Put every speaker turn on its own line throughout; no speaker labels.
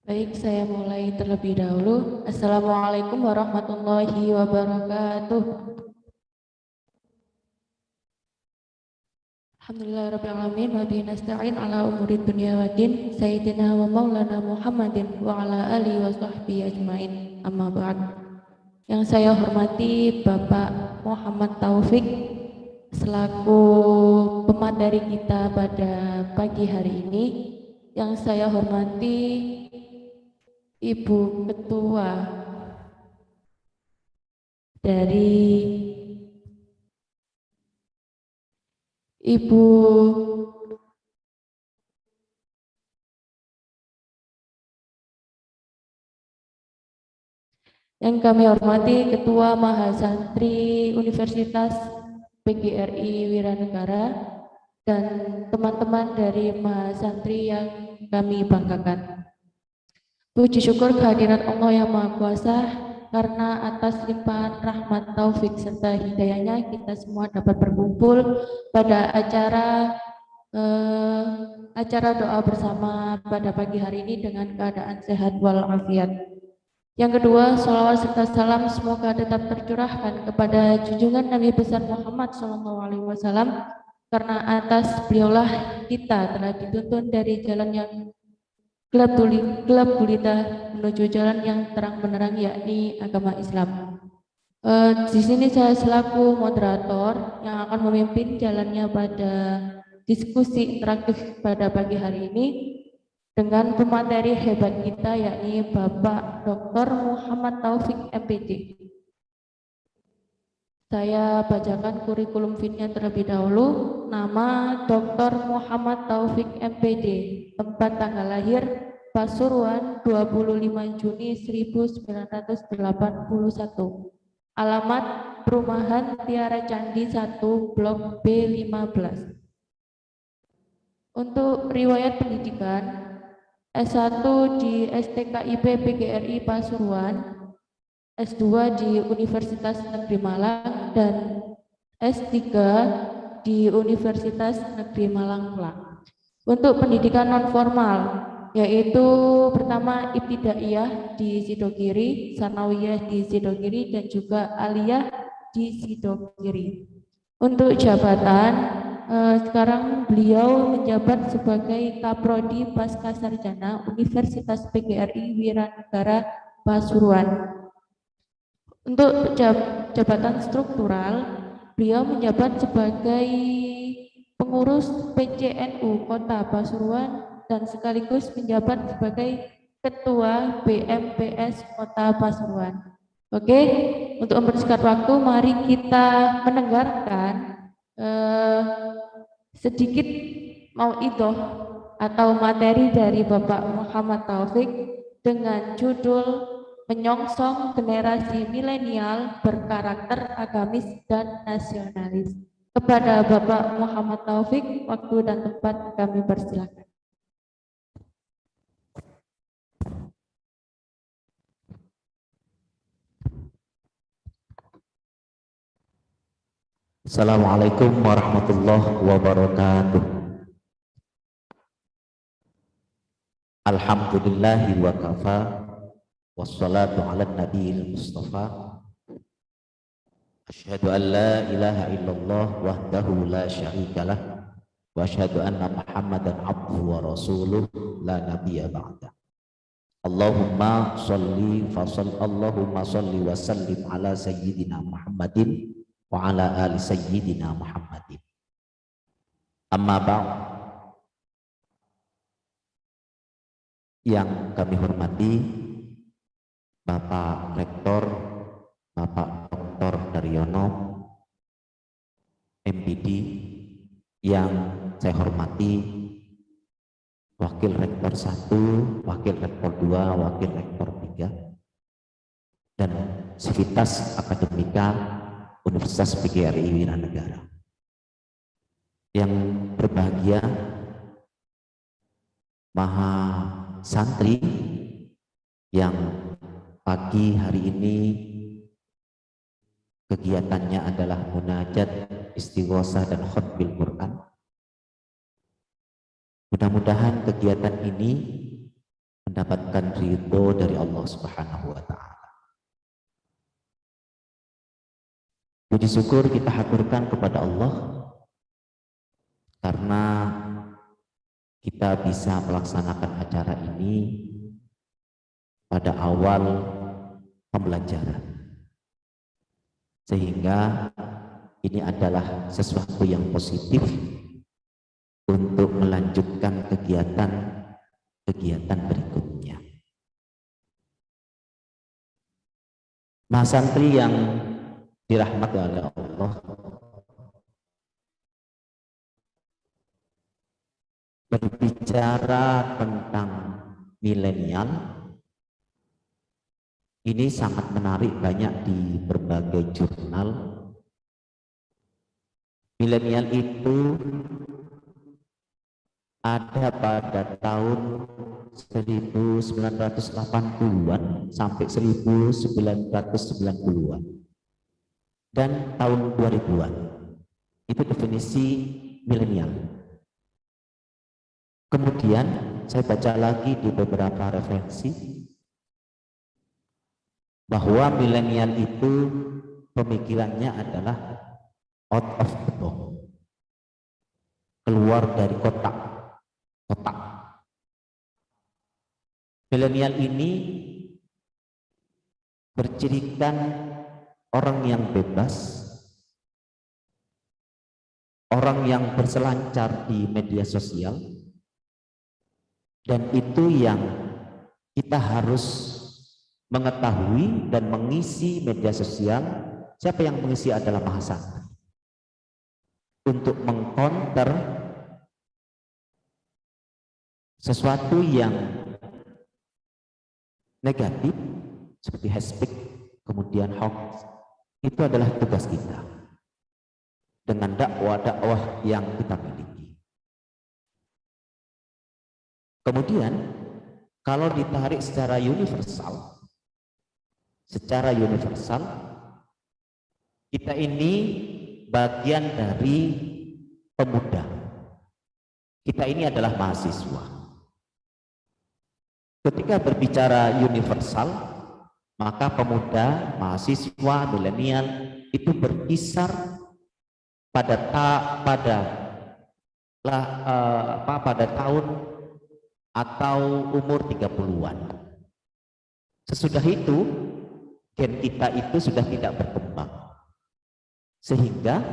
Baik, saya mulai terlebih dahulu. Assalamualaikum warahmatullahi wabarakatuh. Alhamdulillahirrahmanirrahim. Wa bihi nasta'in ala umuri dunya wa din. Sayyidina wa maulana Muhammadin wa ala alihi wa sahbihi ajmain. Amma ba'd. Yang saya hormati Bapak Muhammad Taufik selaku pemateri kita pada pagi hari ini. Yang saya hormati Ibu Ketua dari Ibu yang kami hormati Ketua Mahasantri Universitas PGRI Wiranegara dan teman-teman dari Mahasantri yang kami banggakan. Puji syukur kehadirat Allah yang Maha Kuasa, karena atas limpahan rahmat taufik serta hidayahnya kita semua dapat berkumpul pada acara doa bersama pada pagi hari ini dengan keadaan sehat walafiat. Yang kedua, sholawat serta salam semoga tetap tercurahkan kepada junjungan Nabi besar Muhammad SAW, karena atas beliaulah kita telah dituntun dari jalan yang gelap gulita menuju jalan yang terang benderang, yakni agama Islam. Di sini saya selaku moderator yang akan memimpin jalannya pada diskusi interaktif pada pagi hari ini dengan pemateri hebat kita, yakni Bapak Dr. Muhammad Taufik MPD. Saya bacakan kurikulum fitnya terlebih dahulu. Nama Dr. Muhammad Taufik MPD, tempat tanggal lahir Pasuruan 25 Juni 1981. Alamat Perumahan Tiara Candi 1 Blok B15. Untuk riwayat pendidikan, S1 di STKIP PGRI Pasuruan, S2 di Universitas Negeri Malang, dan S3 di Universitas Negeri Malang Pulang. Untuk pendidikan non formal, yaitu pertama Ibtidaiyah di Sidogiri, Sanawiyah di Sidogiri, dan juga Aliyah di Sidogiri. Untuk jabatan, sekarang beliau menjabat sebagai Kaprodi Pascasarjana Universitas PGRI Wiranegara Pasuruan. Untuk jabatan struktural, beliau menjabat sebagai pengurus PCNU Kota Pasuruan dan sekaligus menjabat sebagai Ketua BMPS Kota Pasuruan. Oke, untuk mempersingkat waktu, mari kita mendengarkan sedikit mauidhah atau materi dari Bapak Muhammad Taufik dengan judul Menyongsong Generasi Milenial Berkarakter Agamis dan Nasionalis. Kepada Bapak Muhammad Taufik, waktu dan tempat kami persilakan.
Assalamualaikum warahmatullahi wabarakatuh. Alhamdulillahi wa kafa, wassalatu ala nabiyil mustafa. Asyhadu an la ilaha illallah wahdahu la syarikalah, wa asyhadu anna Muhammadan abduhu wa rasuluh la nabiyya ba'da. Allahumma salli wa sallim ala sayyidina Muhammadin wa ala ali sayyidina Muhammadin. Amma ba'd. Yang kami hormati Bapak Rektor, Bapak Dr. Daryono MPD, yang saya hormati Wakil Rektor 1, Wakil Rektor 2, Wakil Rektor 3, dan Sivitas Akademika Universitas PGRI Wiranegara. Yang berbahagia Maha Santri yang pagi hari ini kegiatannya adalah munajat, istighosah, dan khutbil Quran. Mudah-mudahan kegiatan ini mendapatkan ridho dari Allah Subhanahu wa Ta'ala. Puji syukur kita haturkan kepada Allah karena kita bisa melaksanakan acara ini pada awal pembelajaran, sehingga ini adalah sesuatu yang positif untuk melanjutkan kegiatan berikutnya. Mas santri yang dirahmati oleh Allah, berbicara tentang milenial ini sangat menarik, banyak di berbagai jurnal. Milenial itu ada pada tahun 1980-an sampai 1990-an dan tahun 2000-an. Itu definisi milenial. Kemudian saya baca lagi di beberapa referensi bahwa milenial itu pemikirannya adalah out of the box, keluar dari kotak. Milenial ini bercirikan orang yang bebas, orang yang berselancar di media sosial, dan itu yang kita harus mengetahui dan mengisi media sosial. Siapa yang mengisi adalah Maha Santri, untuk mengcounter sesuatu yang negatif seperti hashtag, kemudian hoax. Itu adalah tugas kita dengan dakwah yang kita miliki. Kemudian kalau ditarik secara universal, kita ini bagian dari pemuda. Kita ini adalah mahasiswa. Ketika berbicara universal, maka pemuda, mahasiswa, milenial itu berkisar pada tahun atau umur 30-an. Sesudah itu gen kita itu sudah tidak berkembang, sehingga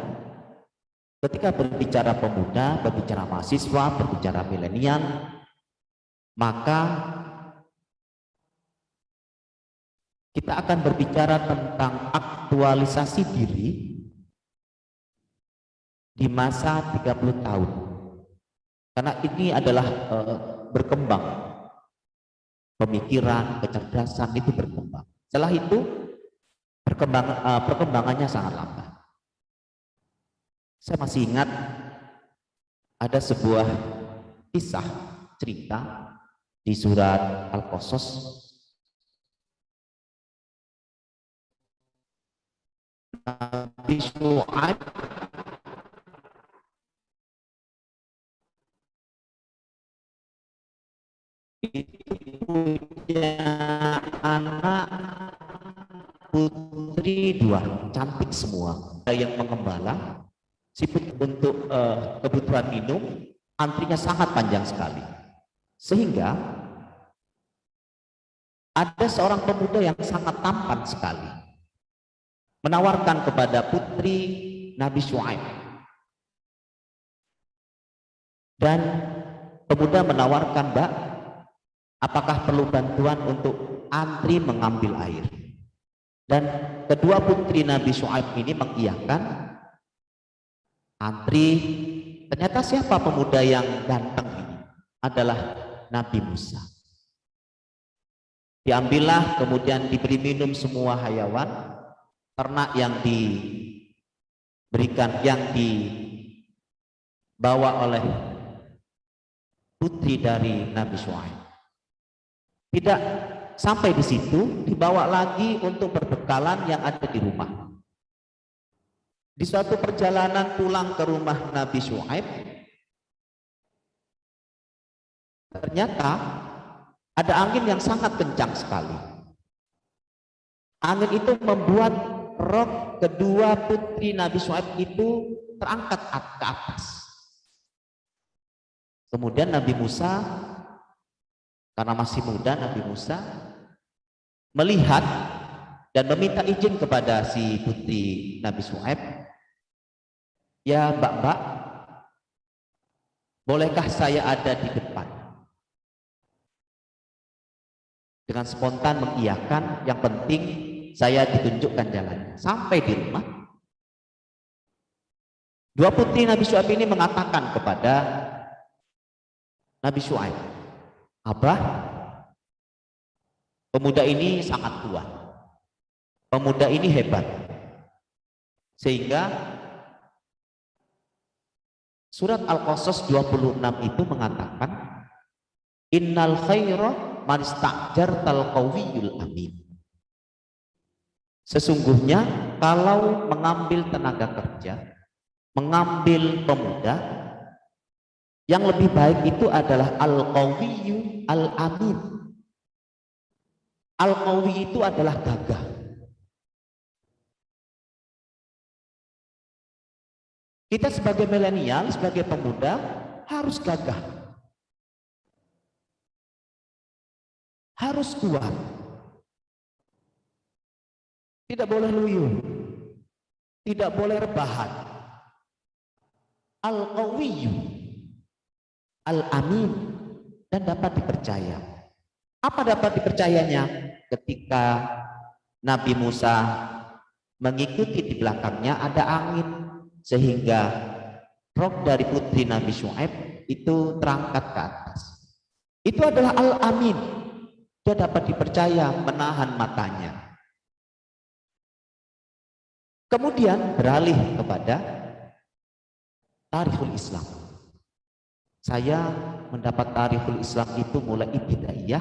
ketika berbicara pemuda, berbicara mahasiswa, berbicara milenial, maka kita akan berbicara tentang aktualisasi diri di masa 30 tahun. Karena ini adalah berkembang. Pemikiran, kecerdasan itu berkembang. Setelah itu perkembangannya sangat lambat. Saya masih ingat ada sebuah kisah cerita di surat Al-Qasas. Nabi Syuaib itu punya anak putri 2, cantik semua. Ada yang mengembala, sibuk untuk kebutuhan minum, antrinya sangat panjang sekali. Sehingga ada seorang pemuda yang sangat tampan sekali menawarkan kepada putri Nabi Syuaib, dan pemuda menawarkan, "Mbak, apakah perlu bantuan untuk antri mengambil air?" Dan kedua putri Nabi Syuaib ini mengiyakan, antri. Ternyata siapa pemuda yang ganteng ini? Adalah Nabi Musa. Diambillah, kemudian diberi minum semua hayawan ternak yang diberikan, yang dibawa oleh putri dari Nabi Syuaib. Tidak sampai di situ, dibawa lagi untuk perbekalan yang ada di rumah. Di suatu perjalanan pulang ke rumah Nabi Syuaib, ternyata Ada angin yang sangat kencang sekali. Angin itu membuat rok kedua putri Nabi Syuaib itu terangkat ke atas. Kemudian Nabi Musa, karena masih muda, Nabi Musa melihat dan meminta izin kepada si putri Nabi Syuaib, ya mbak-mbak, bolehkah saya ada di depan? Dengan spontan mengiyakan, yang penting saya ditunjukkan jalannya. Sampai di rumah, dua putri Nabi Syuaib ini mengatakan kepada Nabi Syuaib, Abah, pemuda ini sangat kuat, pemuda ini hebat, sehingga surat Al-Qasas 26 itu mengatakan, innal khaira man ista'jartal qawiyul amin. Sesungguhnya kalau mengambil tenaga kerja, mengambil pemuda, yang lebih baik itu adalah al-qawiyyu al-amin. Al-qawi itu adalah gagah. Kita sebagai milenial, sebagai pemuda harus gagah, harus kuat, tidak boleh loyo, tidak boleh rebahan. Al-qawiyyu al-amin, dan dapat dipercaya. Apa dapat dipercayanya? Ketika Nabi Musa mengikuti di belakangnya ada angin, sehingga rok dari putri Nabi Syuaib itu terangkat ke atas. Itu adalah al-amin. Dia dapat dipercaya, menahan matanya. Kemudian beralih kepada tarikhul Islam. Saya mendapat tarikhul Islam itu mulai ibtidaiyah,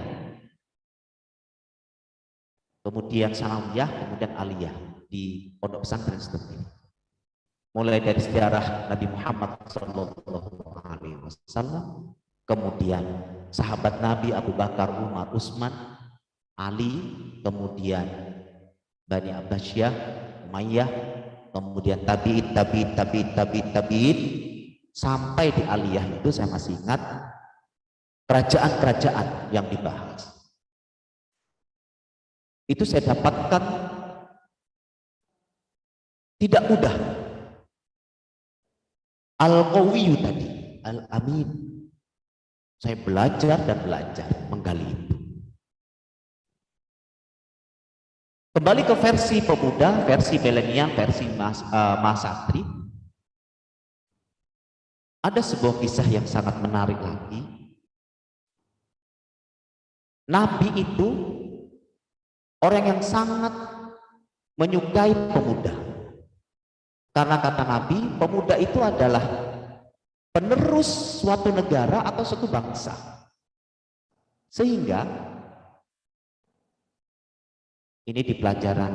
kemudian sanawiyah, kemudian aliyah di pondok pesantren seperti ini. Mulai dari sejarah Nabi Muhammad SAW, kemudian sahabat Nabi Abu Bakar, Umar, Utsman, Ali, kemudian Bani Abbasiyah, Umayyah, kemudian tabi'in, sampai di aliyah itu saya masih ingat kerajaan-kerajaan yang dibahas. Itu saya dapatkan tidak mudah. Al-qawiyyu tadi, al-amin. Saya belajar dan belajar menggali itu. Kembali ke versi pemuda, versi milenial, versi Mas Satri. Ada sebuah kisah yang sangat menarik lagi. Nabi itu orang yang sangat menyukai pemuda. Karena kata Nabi, pemuda itu adalah penerus suatu negara atau suatu bangsa. Sehingga ini di pelajaran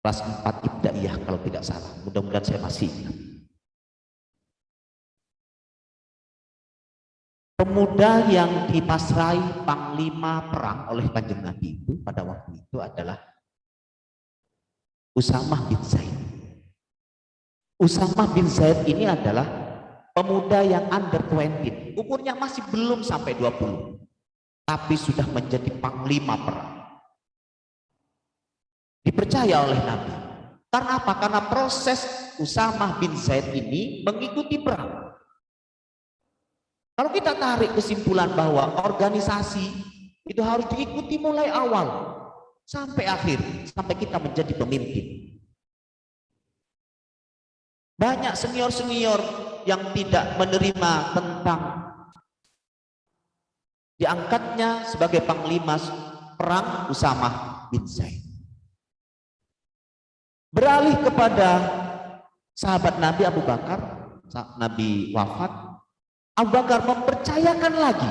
kelas 4 ibtidaiyah kalau tidak salah. Mudah-mudahan saya masih ingat. Pemuda yang dipasrai panglima perang oleh Kanjeng Nabi itu pada waktu itu adalah Usamah bin Zaid. Usamah bin Zaid ini adalah pemuda yang under 20, umurnya masih belum sampai 20, tapi sudah menjadi panglima perang. Dipercaya oleh Nabi. Karena apa? Karena proses Usamah bin Zaid ini mengikuti perang. Kalau kita tarik kesimpulan bahwa organisasi itu harus diikuti mulai awal sampai akhir, sampai kita menjadi pemimpin. Banyak senior-senior yang tidak menerima tentang diangkatnya sebagai panglima perang Usamah bin Zaid. Beralih kepada sahabat Nabi Abu Bakar, saat Nabi wafat, Abu Bakar mempercayakan lagi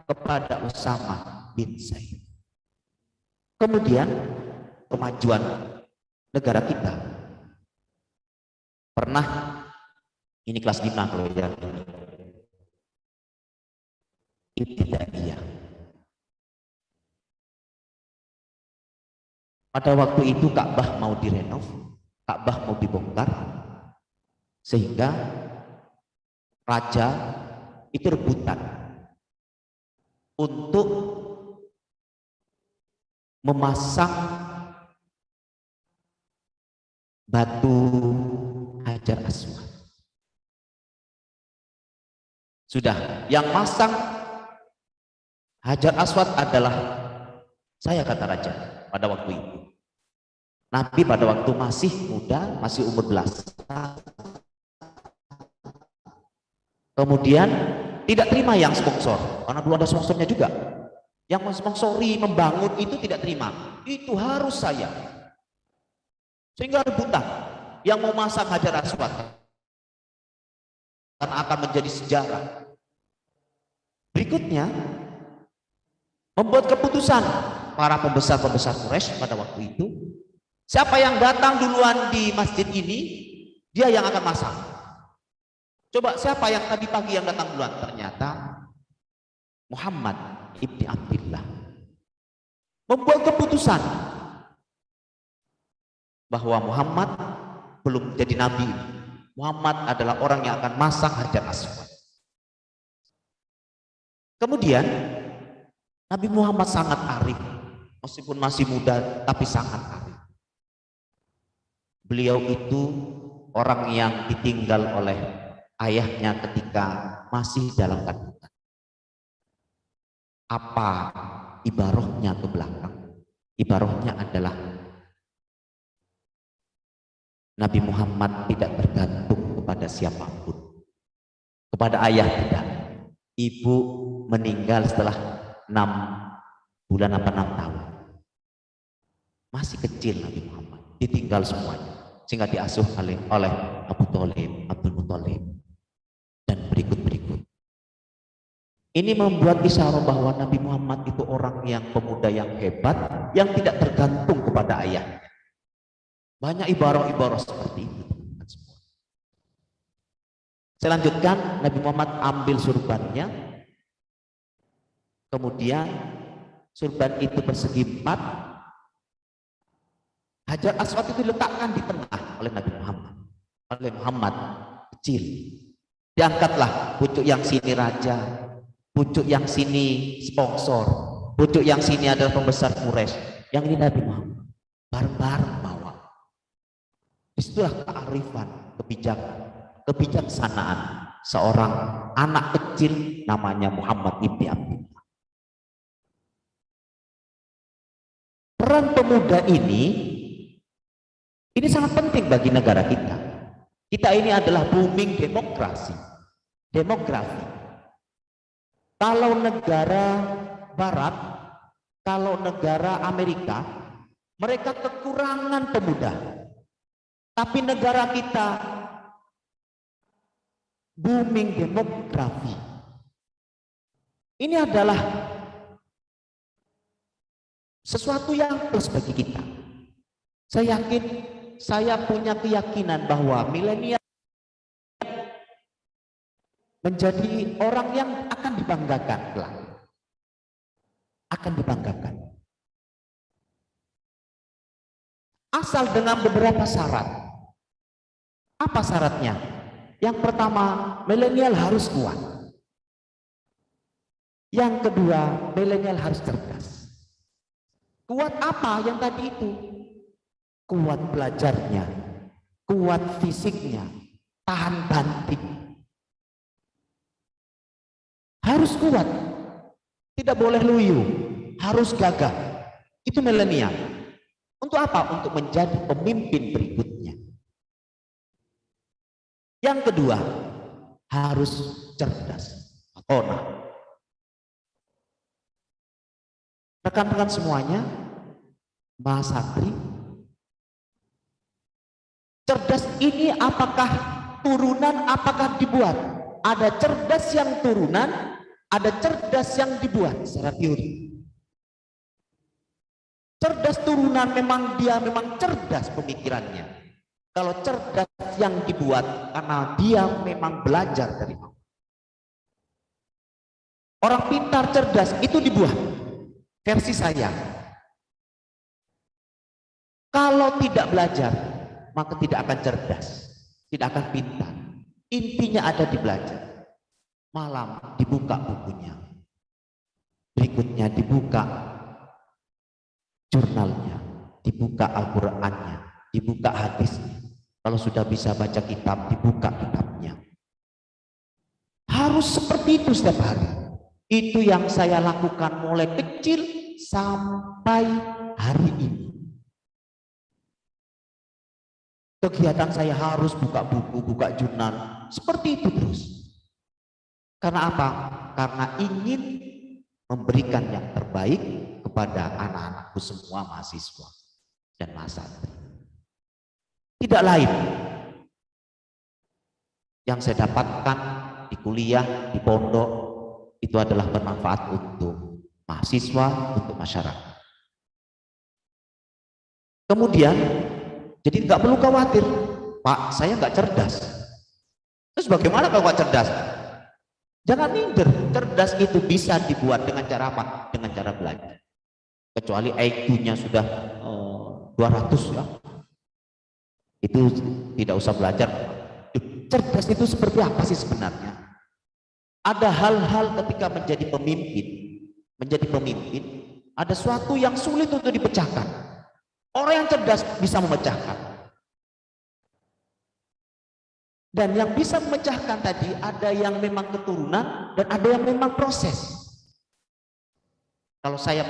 kepada Usamah bin Zaid. Kemudian kemajuan negara kita Pernah, ini kelas 5 kalau ya, ibtidaiyah. Pada waktu itu Ka'bah mau direnov, Ka'bah mau dibongkar, sehingga raja itu rebutan untuk memasang batu Hajar Aswad. Sudah, yang masang Hajar Aswad adalah saya, kata raja pada waktu itu. Nabi pada waktu masih muda, masih umur belasan. Kemudian tidak terima yang sponsor, karena dulu ada sponsornya juga. Yang mensponsori membangun itu tidak terima. Itu harus saya. Sehingga rebutan yang mau masang Hajar Aswad karena akan menjadi sejarah. Berikutnya membuat keputusan para pembesar-pembesar Quraisy pada waktu itu, siapa yang datang duluan di masjid ini, dia yang akan masang. Coba siapa yang tadi pagi yang datang duluan? Ternyata Muhammad ibni Abdillah membuat keputusan bahwa Muhammad belum jadi nabi. Muhammad adalah orang yang akan masang Hajar Aswad. Kemudian Nabi Muhammad sangat arif, meskipun masih muda tapi sangat arif. Beliau itu orang yang ditinggal oleh ayahnya ketika masih dalam kandungan. Apa ibarahnya ke belakang? Ibarahnya adalah Nabi Muhammad tidak bergantung kepada siapapun. Kepada ayah tidak. Ibu meninggal setelah 6 bulan apa 6 tahun. Masih kecil Nabi Muhammad, ditinggal semuanya, sehingga diasuh oleh Abu Thalib, Abdul Muthalib, dan berikut-berikut. Ini membuat isyarat bahwa Nabi Muhammad itu orang yang pemuda yang hebat, yang tidak tergantung kepada ayahnya. Banyak ibarah-ibarah seperti itu. Saya lanjutkan, Nabi Muhammad ambil surbannya, kemudian surban itu persegi 4, Hajar Aswad itu diletakkan di tengah oleh Nabi Muhammad. Oleh Muhammad kecil. Diangkatlah, pucuk yang sini raja, pucuk yang sini sponsor, pucuk yang sini adalah pembesar Quraisy. Yang ini Nabi Muhammad. Bareng-bareng bawa. Disitulah kearifan, kebijaksanaan seorang anak kecil namanya Muhammad ibni Abdillah. Peran pemuda ini sangat penting bagi negara kita. Kita ini adalah booming demografi. Kalau negara Barat, kalau negara Amerika, mereka kekurangan pemuda. Tapi negara kita booming demografi. Ini adalah sesuatu yang plus bagi kita. Saya yakin, saya punya keyakinan bahwa milenial menjadi orang yang akan dibanggakan kelak. Akan dibanggakan. Asal dengan beberapa syarat. Apa syaratnya? Yang pertama, milenial harus kuat. Yang kedua, milenial harus cerdas. Kuat apa yang tadi itu? Kuat belajarnya, kuat fisiknya, tahan banting. Harus kuat, tidak boleh loyo, harus gagah. Itu milenial. Untuk apa? Untuk menjadi pemimpin berikutnya. Yang kedua, harus cerdas. Rekan-rekan semuanya, Mas Santri, cerdas ini apakah turunan, apakah dibuat? Ada cerdas yang turunan, ada cerdas yang dibuat secara teori. Cerdas turunan memang dia memang cerdas pemikirannya. Kalau cerdas yang dibuat karena dia memang belajar dari Allah. Orang pintar cerdas itu dibuat versi saya. Kalau tidak belajar maka tidak akan cerdas, tidak akan pintar. Intinya ada di belajar. Malam dibuka bukunya, berikutnya dibuka jurnalnya, dibuka Al-Qur'annya, dibuka hadisnya. Kalau sudah bisa baca kitab, dibuka kitabnya. Harus seperti itu setiap hari. Itu yang saya lakukan mulai kecil sampai hari ini. Kegiatan saya harus buka buku, buka jurnal, seperti itu terus. Karena apa? Karena ingin memberikan yang terbaik kepada anak-anakku semua, mahasiswa dan mahasiswa. Tidak lain. Yang saya dapatkan di kuliah, di pondok, itu adalah bermanfaat untuk mahasiswa, untuk masyarakat. Kemudian, jadi nggak perlu khawatir, Pak, saya nggak cerdas. Terus bagaimana kalau nggak cerdas? Jangan minder. Cerdas itu bisa dibuat dengan cara apa? Dengan cara belajar. Kecuali IQ-nya sudah 200 ya, itu tidak usah belajar. Cerdas itu seperti apa sih sebenarnya? Ada hal-hal ketika menjadi pemimpin, ada sesuatu yang sulit untuk dipecahkan. Orang yang cerdas bisa memecahkan. Dan yang bisa memecahkan tadi ada yang memang keturunan dan ada yang memang proses. Kalau saya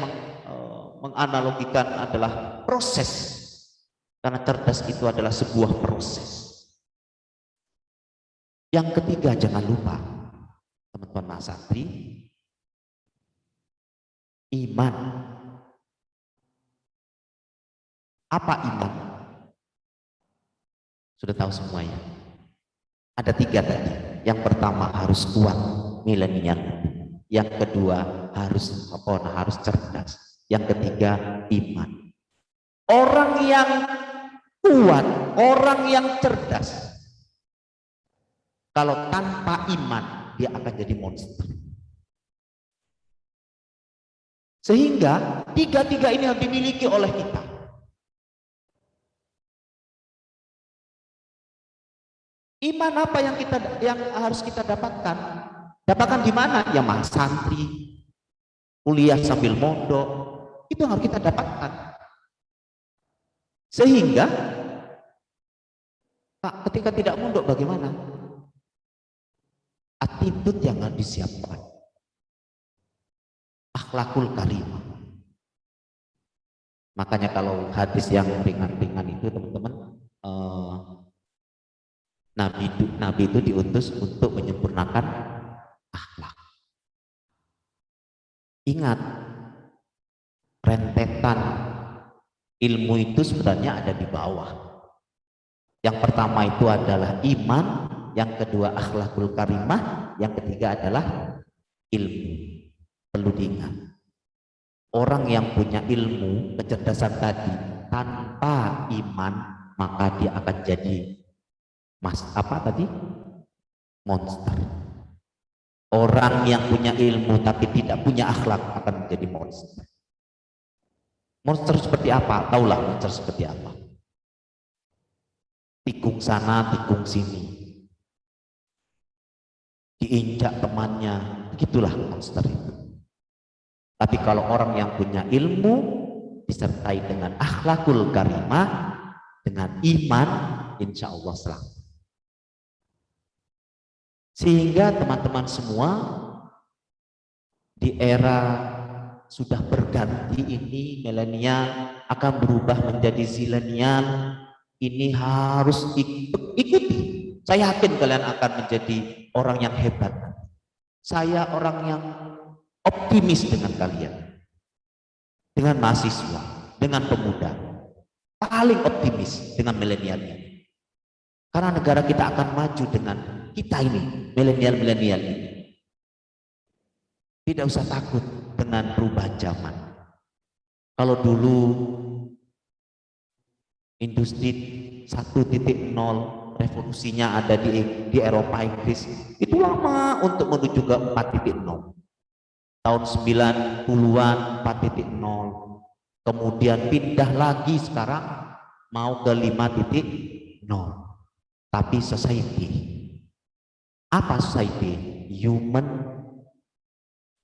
menganalogikan adalah proses, karena cerdas itu adalah sebuah proses. Yang ketiga, jangan lupa teman-teman mahasiswa, iman. Apa iman? Sudah tahu semuanya. Ada 3 tadi. Yang pertama harus kuat, milenial. Yang kedua harus cerdas. Yang ketiga iman. Orang yang kuat, orang yang cerdas, kalau tanpa iman dia akan jadi monster. Sehingga 3 ini harus dimiliki oleh kita. Iman apa yang harus kita dapatkan? Dapatkan di mana? Ya mas santri, kuliah sambil mondok, itu yang harus kita dapatkan. Sehingga Pak, ketika tidak mondok bagaimana? Attitude yang harus disiapkan. Akhlakul karimah. Makanya kalau hadis yang ringan-ringan itu teman-teman, Nabi itu diutus untuk menyempurnakan akhlak. Ingat, rentetan ilmu itu sebenarnya ada di bawah. Yang pertama itu adalah iman, yang kedua akhlakul karimah, yang ketiga adalah ilmu. Perlu diingat, orang yang punya ilmu, kecerdasan tadi tanpa iman, maka dia akan jadi monster. Orang yang punya ilmu tapi tidak punya akhlak akan menjadi monster. Monster seperti apa? Taulah monster seperti apa? Tikung sana, tikung sini, diinjak temannya, begitulah monster itu. Tapi kalau orang yang punya ilmu disertai dengan akhlakul karimah, dengan iman, insya Allah selamat. Sehingga teman-teman semua di era sudah berganti ini, milenial akan berubah menjadi zilenial, ini harus ikuti. Saya yakin kalian akan menjadi orang yang hebat. Saya orang yang optimis dengan kalian, dengan mahasiswa, dengan pemuda, paling optimis dengan milenial ini. Karena negara kita akan maju dengan kita ini, milenial ini. Tidak usah takut dengan perubahan zaman. Kalau dulu industri 1.0 revolusinya ada di Eropa Inggris, itu lama untuk menuju ke 4.0. Tahun 90-an 4.0, kemudian pindah lagi sekarang mau ke 5.0. Tapi society, apa society? Human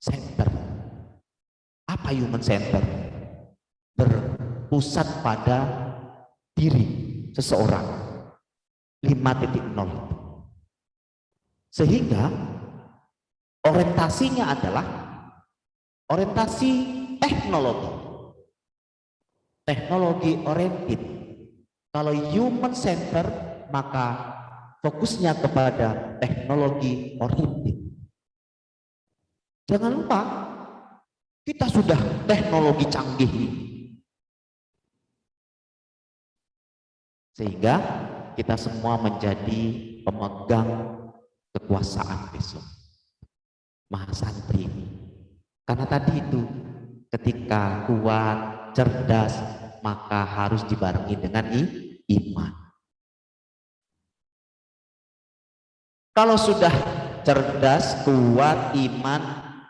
center. Apa human center? Berpusat pada diri seseorang. 5.0. Sehingga orientasinya adalah orientasi teknologi. Teknologi oriented. Kalau human center, maka fokusnya kepada teknologi oriented. Jangan lupa, kita sudah teknologi canggih. Sehingga kita semua menjadi pemegang kekuasaan besok. Mahasantri. Karena tadi itu, ketika kuat, cerdas, maka harus dibarengi dengan iman. Kalau sudah cerdas, kuat, iman,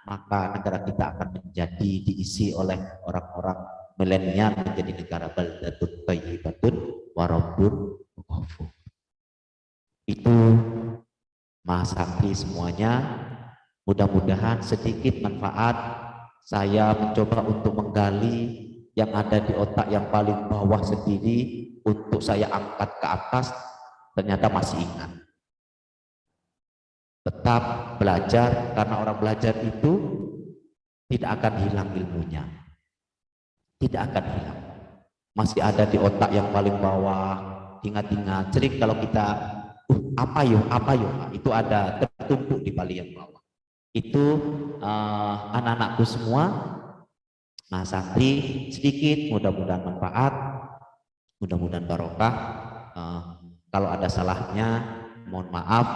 maka negara kita akan menjadi diisi oleh orang-orang milenial, menjadi negara baldatun thayyibatun wa rabbun ghafur. Itu mahasantri semuanya, mudah-mudahan sedikit manfaat. Saya mencoba untuk menggali yang ada di otak yang paling bawah sendiri untuk saya angkat ke atas, ternyata masih ingat. Tetap belajar, karena orang belajar itu tidak akan hilang ilmunya, tidak akan hilang, masih ada di otak yang paling bawah. Ingat-ingat, sering kalau kita apa yo, itu ada tertumpuk di paling yang bawah. Itu anak-anakku semua, nah santri sedikit, mudah-mudahan manfaat, mudah-mudahan barokah. Kalau ada salahnya mohon maaf.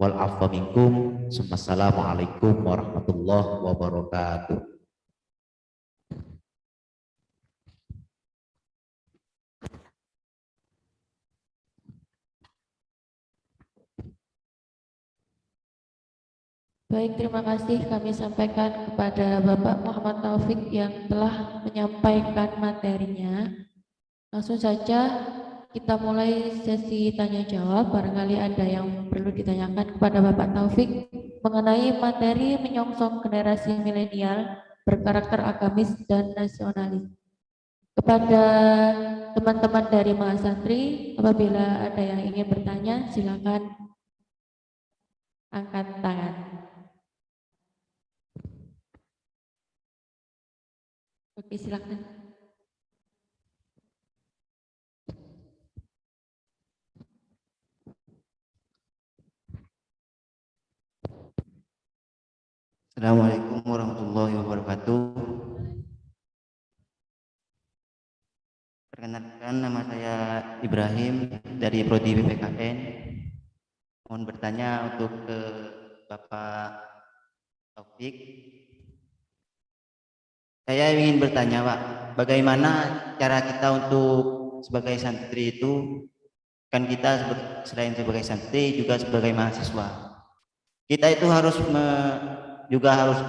Wal afwa minkum. Assalamualaikum warahmatullahi wabarakatuh.
Baik, terima kasih kami sampaikan kepada Bapak Muhammad Taufik yang telah menyampaikan materinya. Langsung saja kita mulai sesi tanya jawab. Barangkali ada yang perlu ditanyakan kepada Bapak Taufik mengenai materi menyongsong generasi milenial berkarakter agamis dan nasionalis. Kepada teman-teman dari mahasantri, apabila ada yang ingin bertanya, silakan angkat tangan. Oke, silakan.
Assalamualaikum warahmatullahi wabarakatuh. Perkenalkan, nama saya Ibrahim dari Prodi PPKN. Mohon bertanya untuk ke Bapak Taufik. Saya ingin bertanya, Pak, bagaimana cara kita untuk sebagai santri itu, kan kita selain sebagai santri juga sebagai mahasiswa. Kita itu harus juga harus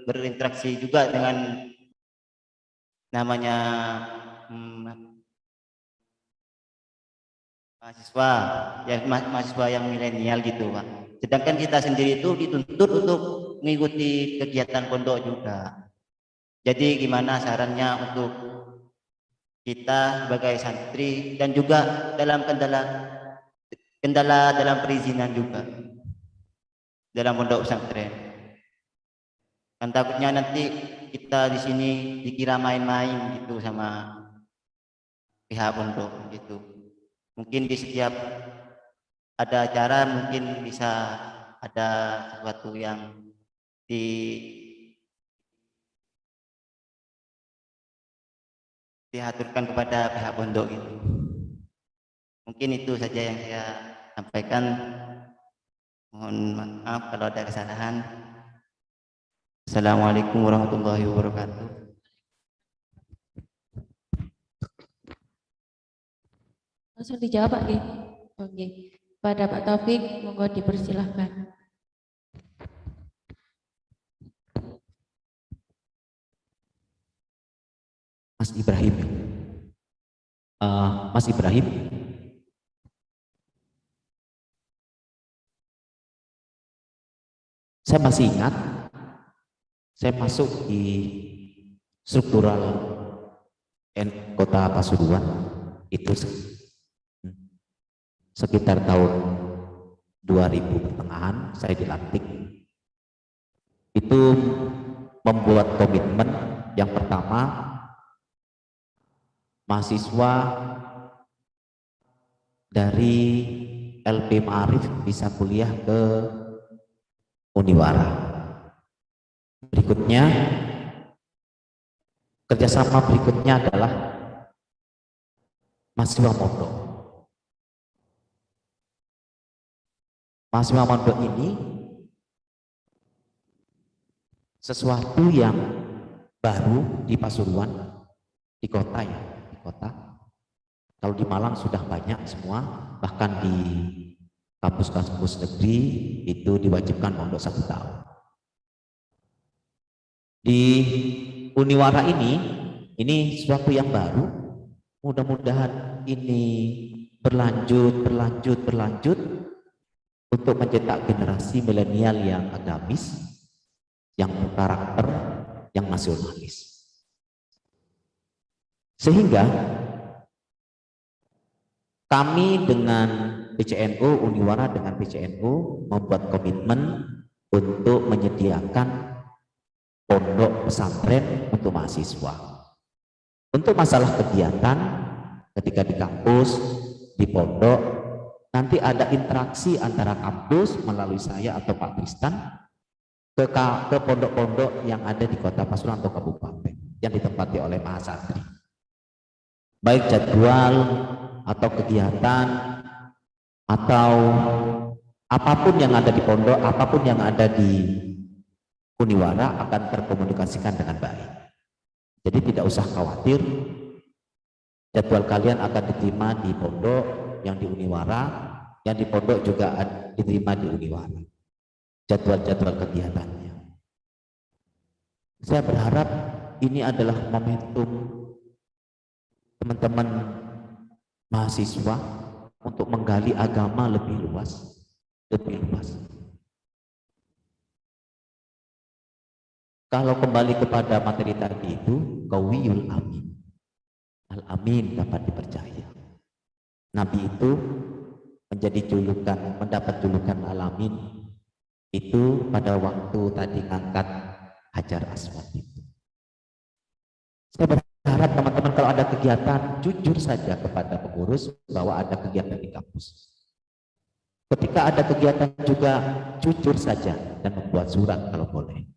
berinteraksi juga dengan namanya mahasiswa, ya mahasiswa yang milenial gitu, Pak. Sedangkan kita sendiri itu dituntut untuk mengikuti kegiatan pondok juga. Jadi gimana sarannya untuk kita sebagai santri dan juga dalam kendala dalam perizinan juga dalam pondok pesantren. Kan takutnya nanti kita di sini dikira main-main gitu sama pihak pondok gitu. Mungkin di setiap ada acara mungkin bisa ada sesuatu yang diaturkan kepada pihak pondok gitu. Mungkin itu saja yang saya sampaikan. Mohon maaf kalau ada kesalahan. Assalamualaikum warahmatullahi wabarakatuh.
Langsung dijawab Pak Nggih. Oke. Pada Pak Taufik, monggo dipersilahkan.
Mas Ibrahim. Mas Ibrahim. Saya masih ingat, saya masuk di struktural Kota Pasuruan itu sekitar tahun 2000 pertengahan saya dilantik. Itu membuat komitmen yang pertama, mahasiswa dari LP Ma'arif bisa kuliah ke Uniwara. Berikutnya, kerjasama berikutnya adalah mahasiswa mondok. Mahasiswa mondok ini sesuatu yang baru di Pasuruan, di kota ya, di kota. Kalau di Malang sudah banyak semua, bahkan di kampus-kampus negeri itu diwajibkan mondok 1 tahun. Di Uniwara ini sesuatu yang baru. Mudah-mudahan ini berlanjut untuk mencetak generasi milenial yang agamis, yang berkarakter, yang nasionalis. Sehingga kami dengan PCNU, Uniwara dengan PCNU membuat komitmen untuk menyediakan pondok pesantren untuk mahasiswa. Untuk masalah kegiatan ketika di kampus, di pondok, nanti ada interaksi antara kampus melalui saya atau Pak Tristan ke pondok-pondok yang ada di Kota Pasuruan atau kabupaten yang ditempati oleh mahasantri. Baik jadwal atau kegiatan atau apapun yang ada di pondok, apapun yang ada di Uniwara akan terkomunikasikan dengan baik. Jadi tidak usah khawatir, jadwal kalian akan diterima di pondok, yang di Uniwara, yang di pondok juga diterima di Uniwara. Jadwal-jadwal kegiatannya. Saya berharap ini adalah momentum teman-teman mahasiswa untuk menggali agama lebih luas. Kalau kembali kepada materi tadi itu, Qawiyul Amin. Al-Amin dapat dipercaya. Nabi itu mendapat julukan Al-Amin itu pada waktu tadi ngangkat Hajar Aswad itu. Saya berharap teman-teman kalau ada kegiatan, jujur saja kepada pengurus bahwa ada kegiatan di kampus. Ketika ada kegiatan juga, jujur saja dan membuat surat kalau boleh.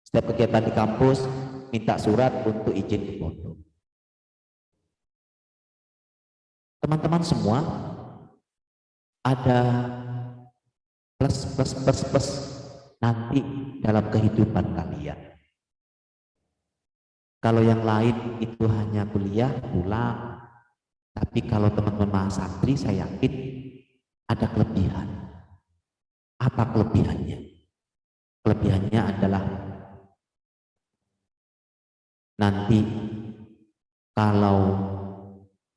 Setiap kegiatan di kampus, minta surat untuk izin di pondok. Teman-teman semua, ada plus nanti dalam kehidupan kalian. Kalau yang lain itu hanya kuliah, pulang. Tapi kalau teman-teman mahasantri, saya yakin ada kelebihan. Apa kelebihannya? Kelebihannya adalah nanti kalau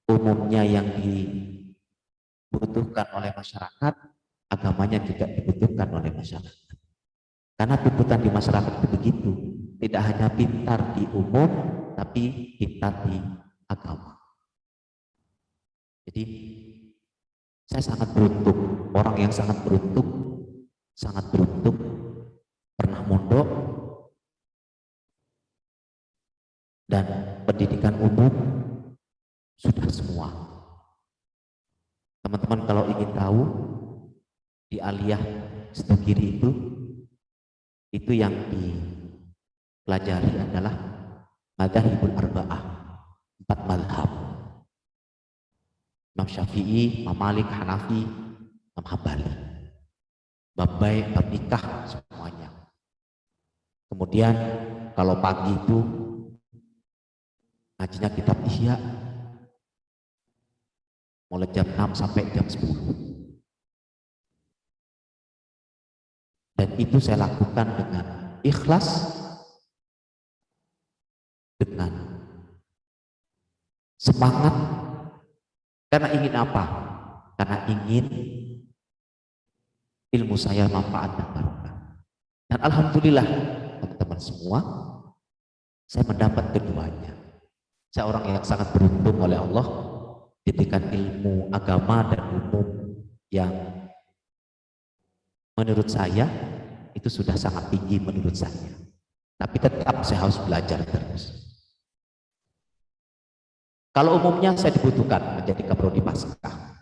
umumnya yang dibutuhkan oleh masyarakat, agamanya juga dibutuhkan oleh masyarakat. Karena tuntutan di masyarakat itu begitu, tidak hanya pintar di umum, tapi pintar di agama. Jadi saya sangat beruntung, orang yang sangat beruntung, pernah mondok dan pendidikan umum sudah semua. Teman-teman kalau ingin tahu, di Aliyah Setugiri itu yang dipelajari adalah Madzhabul Arba'ah, 4 mazhab. Imam Syafi'i, Imam Malik, Hanafi, Imam Hambali. Bab baik, bab nikah, semuanya. Kemudian kalau pagi itu ngajinya kitab Ihya. mulai jam 6 sampai jam 10. Dan itu saya lakukan dengan ikhlas, dengan semangat, karena ingin apa? Karena ingin ilmu saya manfaat dan barokah. Dan alhamdulillah teman-teman semua, saya mendapat keduanya. Saya orang yang sangat beruntung oleh Allah diberikan ilmu agama dan umum yang menurut saya itu sudah sangat tinggi menurut saya. Tapi tetap saya harus belajar terus. Kalau umumnya saya dibutuhkan menjadi kaprodi Paskah.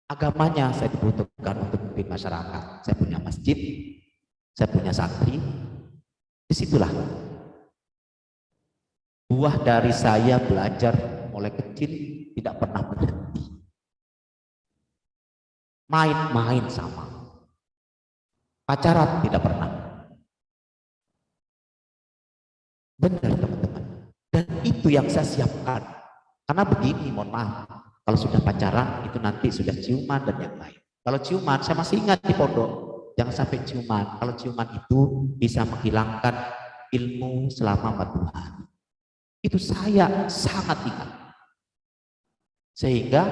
Agamanya saya dibutuhkan untuk memimpin masyarakat. Saya punya masjid, saya punya santri. Disitulah buah dari saya belajar mulai kecil tidak pernah berhenti. Main-main sama. Pacaran tidak pernah. Benar teman-teman. Dan itu yang saya siapkan. Karena begini, mohon maaf. Kalau sudah pacaran itu nanti sudah ciuman dan yang lain. Kalau ciuman, saya masih ingat di pondok. Jangan sampai ciuman. Kalau ciuman itu bisa menghilangkan ilmu selama 40 hari. Itu saya sangat ingat. Sehingga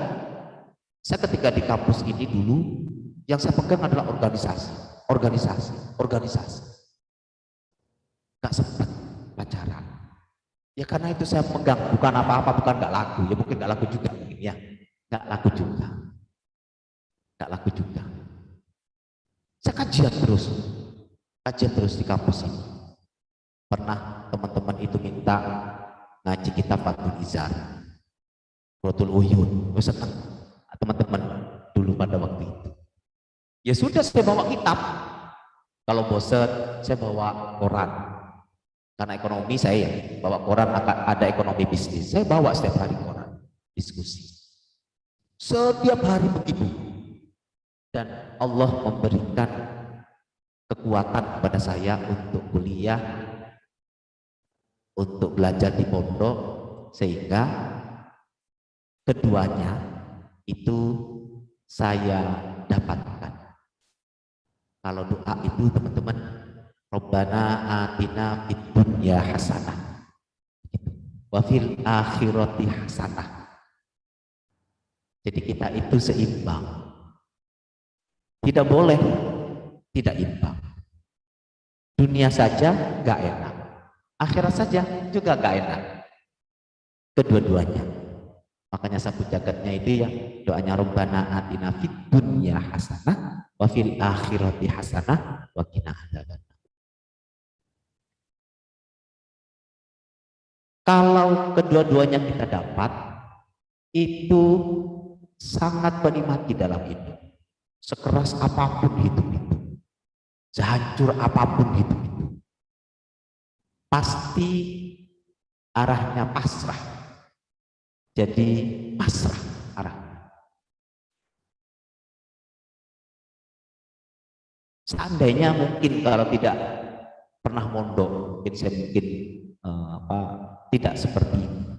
saya ketika di kampus ini dulu, yang saya pegang adalah organisasi. Gak sempat pacaran. Ya karena itu saya pegang, bukan apa-apa, bukan gak laku. Ya mungkin gak laku juga mungkin ya. Gak laku juga. Saya kajian terus di kampus ini. Pernah teman-teman itu minta ngaji kitab Fathul Izar, Rotul Uyun. Gue senang teman-teman dulu pada waktu itu. Ya sudah, saya bawa kitab. Kalau bosan, saya bawa koran. Karena ekonomi saya bawa koran, ada ekonomi bisnis. Saya bawa setiap hari koran, diskusi. Setiap hari begitu. Dan Allah memberikan kekuatan kepada saya untuk kuliah, untuk belajar di pondok, sehingga keduanya itu saya dapatkan. Kalau doa itu teman-teman, Rabbana atina fid dunya hasanah wa fil akhirati hasanah. Jadi kita itu seimbang. Tidak boleh tidak imbang. Dunia saja gak enak, akhirat saja juga gak enak. Kedua-duanya. Makanya sapu jagatnya itu ya doanya Rabbana atina fid dunya hasanah wa fil akhirati hasanah wa qina adzabannar. Kalau kedua-duanya kita dapat, itu sangat menikmati dalam hidup. Sekeras apapun hidup itu, sehancur apapun hidup itu, pasti arahnya pasrah. Jadi pasrah arahnya. Seandainya mungkin kalau tidak pernah mondok, mungkin saya tidak seperti ini.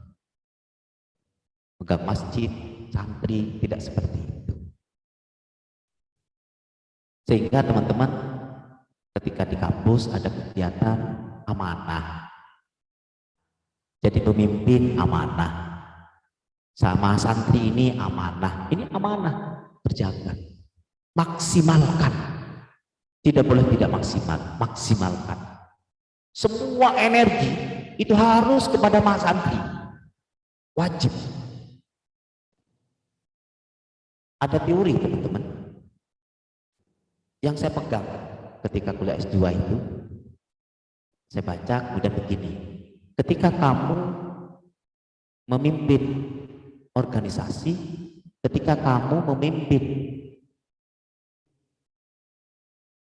Pegang masjid, santri, tidak seperti itu. Sehingga teman-teman ketika di kampus ada kegiatan amanah. Jadi pemimpin amanah. Sama santri ini amanah. Ini amanah, kerjakan. Maksimalkan. Tidak boleh tidak maksimal, maksimalkan. Semua energi itu harus kepada mas santri. Wajib. Ada teori teman-teman yang saya pegang ketika kuliah S2 itu. Saya baca kemudian begini. Ketika kamu memimpin organisasi, ketika kamu memimpin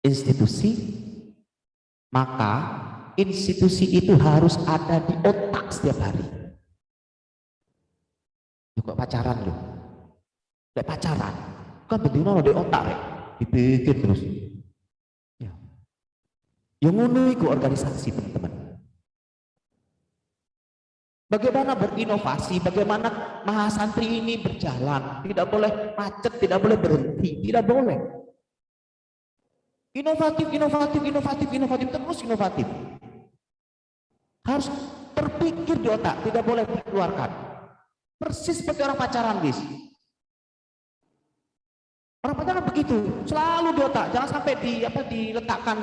institusi, maka institusi itu harus ada di otak setiap hari. Juga pacaran loh. Kayak pacaran. Kan betina di otak rek. Dipikir terus. Ya. Yang ngono iku organisasi teman-teman. Bagaimana berinovasi, bagaimana mahasantri ini berjalan, tidak boleh macet, tidak boleh berhenti, tidak boleh. Inovatif, inovatif, inovatif, inovatif, terus inovatif. Harus terpikir di otak, tidak boleh dikeluarkan. Persis seperti orang pacaran, guys. Orang pacaran begitu, selalu di otak, jangan sampai diletakkan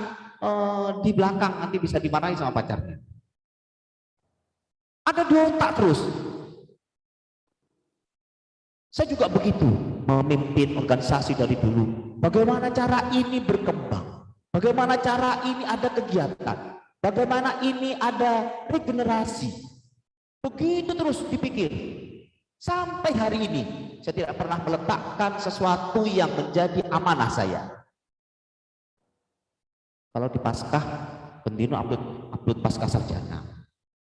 di belakang, nanti bisa dimarahi sama pacarnya. Ada di otak terus. Saya juga begitu, memimpin organisasi dari dulu. Bagaimana cara ini berkembang? Bagaimana cara ini ada kegiatan? Bagaimana ini ada regenerasi? Begitu terus dipikir. Sampai hari ini, saya tidak pernah meletakkan sesuatu yang menjadi amanah saya. Kalau di Paskah, Pendino upload Paskah sarjana.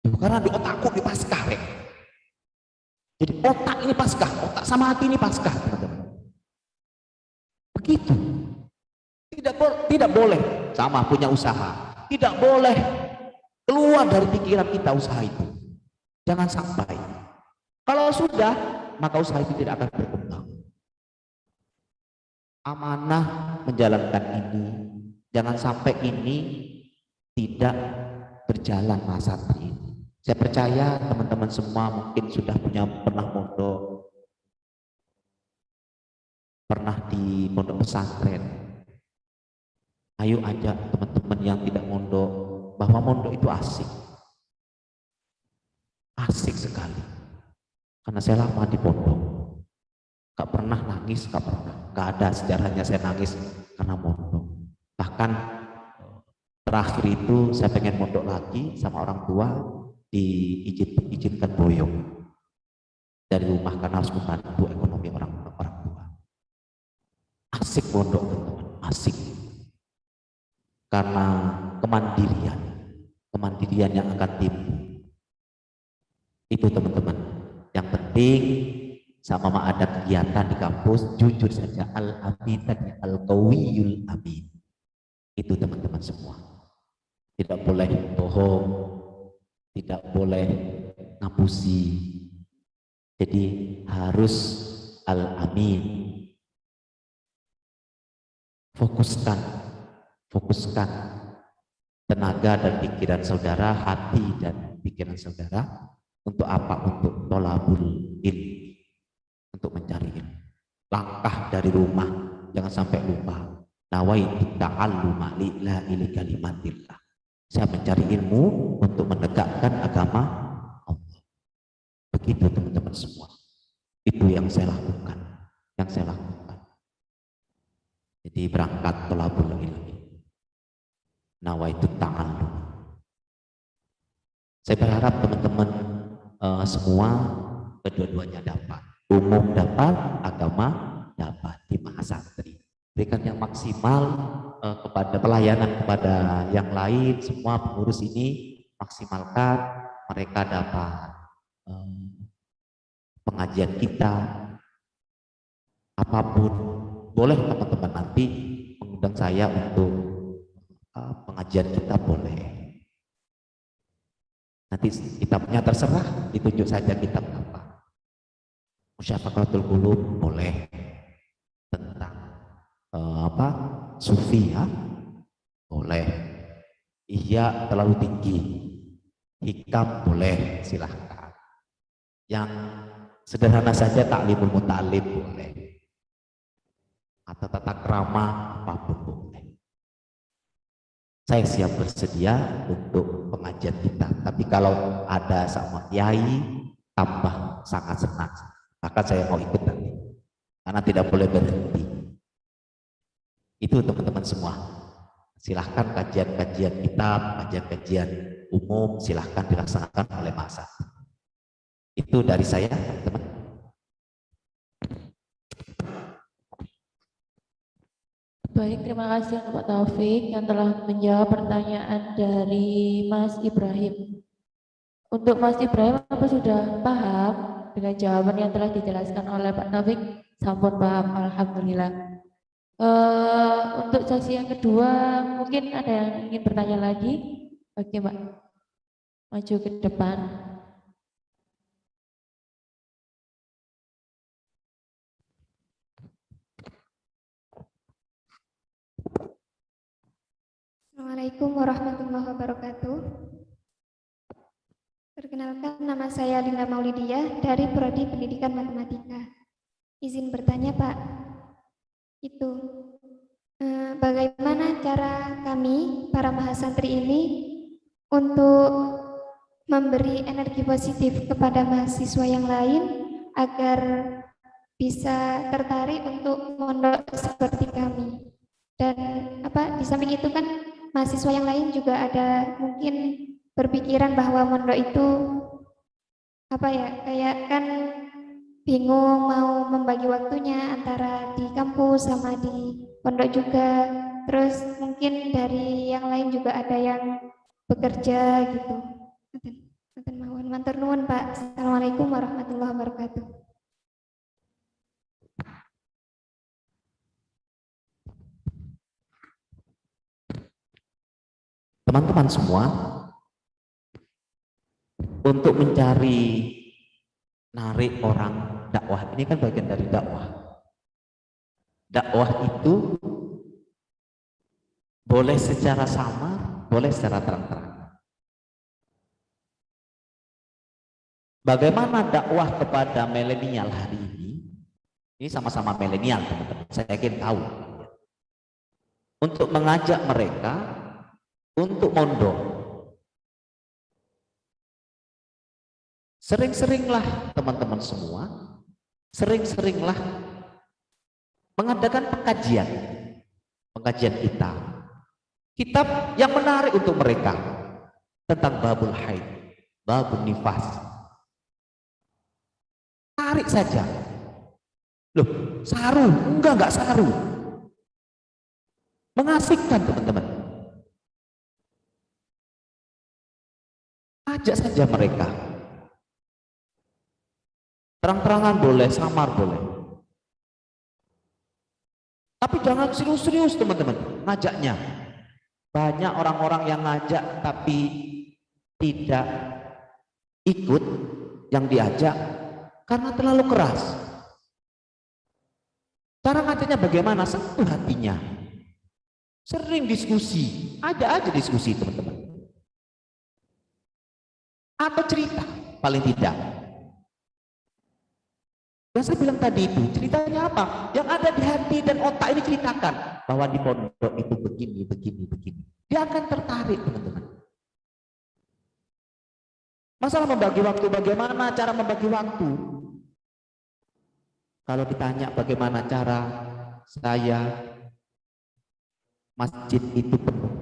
Karena di otakku di Paskah, Rek. Jadi otak ini Paskah, otak sama hati ini Paskah, teman-teman. Begitu. Tidak boleh sama punya usaha. Tidak boleh keluar dari pikiran kita usaha itu. Jangan sampai. Kalau sudah, maka usaha itu tidak akan berkembang. Amanah menjalankan ini. Jangan sampai ini tidak berjalan masa ini. Saya percaya teman-teman semua mungkin sudah pernah mondok, pernah di pondok pesantren. Ayo ajak teman-teman yang tidak mondok, bahwa mondok itu asik. Asik sekali. Karena saya lama di pondok. Gak pernah nangis, gak pernah. Gak ada sejarahnya saya nangis karena mondok. Bahkan terakhir itu saya pengen mondok lagi sama orang tua, diizinkan boyong dari rumah karena harus membantu ekonomi orang tua. Asik pondok, teman-teman, asik. Karena kemandirian yang akan timbul. Itu teman-teman. Yang penting sama ada kegiatan di kampus, jujur saja, al-amin tadi, al-qawiyul amin. Itu teman-teman semua. Tidak boleh bohong, tidak boleh ngapusi. Jadi harus al-amin. Fokuskan tenaga dan pikiran saudara, hati dan pikiran saudara untuk apa? Untuk tolabul ilmi, untuk mencari ilmu. Langkah dari rumah, jangan sampai lupa. Nawaitu ta'alluma lillahi likalimatillah. Saya mencari ilmu untuk menegakkan agama Allah. Begitu teman-teman semua. Itu yang saya lakukan. Jadi berangkat tolabul ilmi. Nawaitu ta'allum. Saya berharap teman-teman semua kedua-duanya dapat. Umum dapat, agama dapat di mahasantri. Berikan yang maksimal kepada pelayanan kepada yang lain, semua pengurus ini maksimalkan, mereka dapat pengajian kita apapun. Boleh teman-teman nanti mengundang saya untuk pengajian kita, boleh. Nanti kitabnya terserah, ditunjuk saja kitab apa. Musyafaqatul Qulub boleh, tentang sufi ya, boleh. Iya terlalu tinggi, hikam boleh, silahkan. Yang sederhana saja taklimul muta'alim boleh, atau tata krama apapun boleh. Saya siap bersedia untuk pengajian kita. Tapi kalau ada sama kiai, tambah sangat senang. Maka saya mau ikut nanti. Karena tidak boleh berhenti. Itu teman-teman semua. Silahkan kajian-kajian kitab, kajian-kajian umum, silahkan dilaksanakan oleh masa. Itu dari saya, teman-teman.
Baik, terima kasih untuk Pak Taufik yang telah menjawab pertanyaan dari Mas Ibrahim. Untuk Mas Ibrahim, apa sudah paham dengan jawaban yang telah dijelaskan oleh Pak Taufik? Sampun paham, alhamdulillah. Untuk sesi yang kedua, mungkin ada yang ingin bertanya lagi? Oke, Mbak. Maju ke depan.
Assalamualaikum warahmatullahi wabarakatuh. Perkenalkan, nama saya Linda Maulidia dari Prodi Pendidikan Matematika. Izin bertanya, Pak. Bagaimana cara kami, para mahasantri ini, untuk memberi energi positif kepada mahasiswa yang lain agar bisa tertarik untuk mondok seperti kami. Dan di samping itu kan mahasiswa yang lain juga ada mungkin berpikiran bahwa mondok itu kayak kan bingung mau membagi waktunya antara di kampus sama di pondok juga. Terus mungkin dari yang lain juga ada yang bekerja gitu. Matur nuwun, Pak. Assalamualaikum warahmatullahi wabarakatuh.
Teman-teman semua, untuk mencari narik orang dakwah, ini kan bagian dari dakwah. Dakwah itu boleh secara samar, boleh secara terang-terangan. Bagaimana dakwah kepada milenial hari ini? Ini sama-sama milenial, teman-teman. Saya yakin tahu. Untuk mengajak mereka untuk mondok. Sering-seringlah teman-teman semua, sering-seringlah mengadakan pengajian kita. Kitab yang menarik untuk mereka tentang babul haid, babul nifas. Tarik saja. Loh, saru? Enggak saru. Mengasihkan, teman-teman. Ajak saja mereka. Terang-terangan boleh, samar boleh. Tapi jangan serius-serius, teman-teman, ngajaknya. Banyak orang-orang yang ngajak tapi tidak ikut yang diajak karena terlalu keras. Cara ngajaknya bagaimana? Sentuh hatinya. Sering diskusi, ada aja diskusi, teman-teman. Atau cerita, paling tidak. Yang saya bilang tadi itu, ceritanya apa? Yang ada di hati dan otak ini ceritakan bahwa di pondok itu begini. Dia akan tertarik, teman-teman. Masalah membagi waktu, bagaimana cara membagi waktu? Kalau ditanya bagaimana cara saya, masjid itu penuh.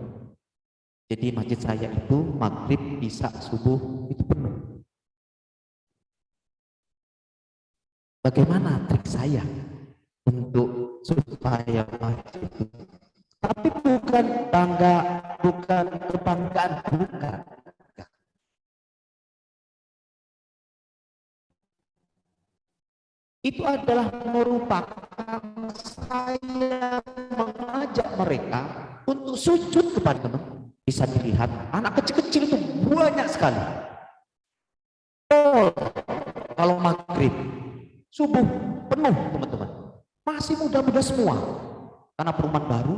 Jadi masjid saya itu maghrib, isya, subuh itu penuh. Bagaimana trik saya untuk supaya masjid itu? Tapi bukan bangga, bukan kebanggaan, bukan. Itu adalah merupakan saya mengajak mereka untuk sujud kepada teman. Bisa dilihat anak kecil-kecil itu banyak sekali. Kalau maghrib, subuh penuh, teman-teman. Masih muda-muda semua. Karena perumahan baru,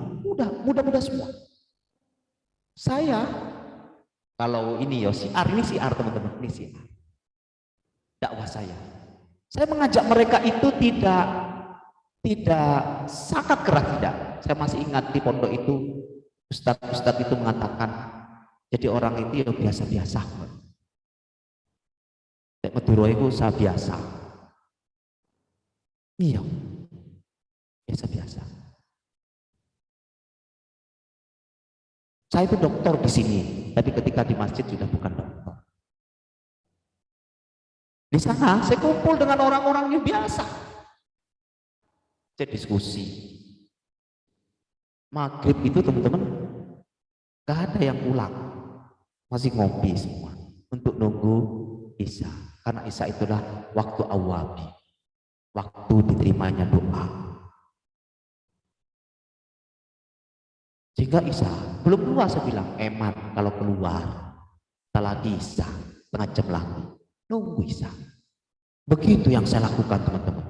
muda-muda semua. Saya, kalau ini ya siar teman-teman, ini siar. Dakwah saya mengajak mereka itu tidak sangat keras, tidak. Saya masih ingat di pondok itu Ustadz itu mengatakan, jadi orang itu ya biasa-biasa. Meduro itu saya biasa. Iya, biasa-biasa. Saya itu dokter di sini, tapi ketika di masjid sudah bukan dokter. Di sana saya kumpul dengan orang-orang yang biasa. Saya diskusi. Maghrib itu teman-teman gak ada yang pulang, masih ngopi semua untuk nunggu isya, karena isya itulah waktu awabi, waktu diterimanya doa. Jika isya belum keluar, saya bilang emat kalau keluar setelah isya setengah jam lagi nunggu isya. Begitu yang saya lakukan, teman-teman.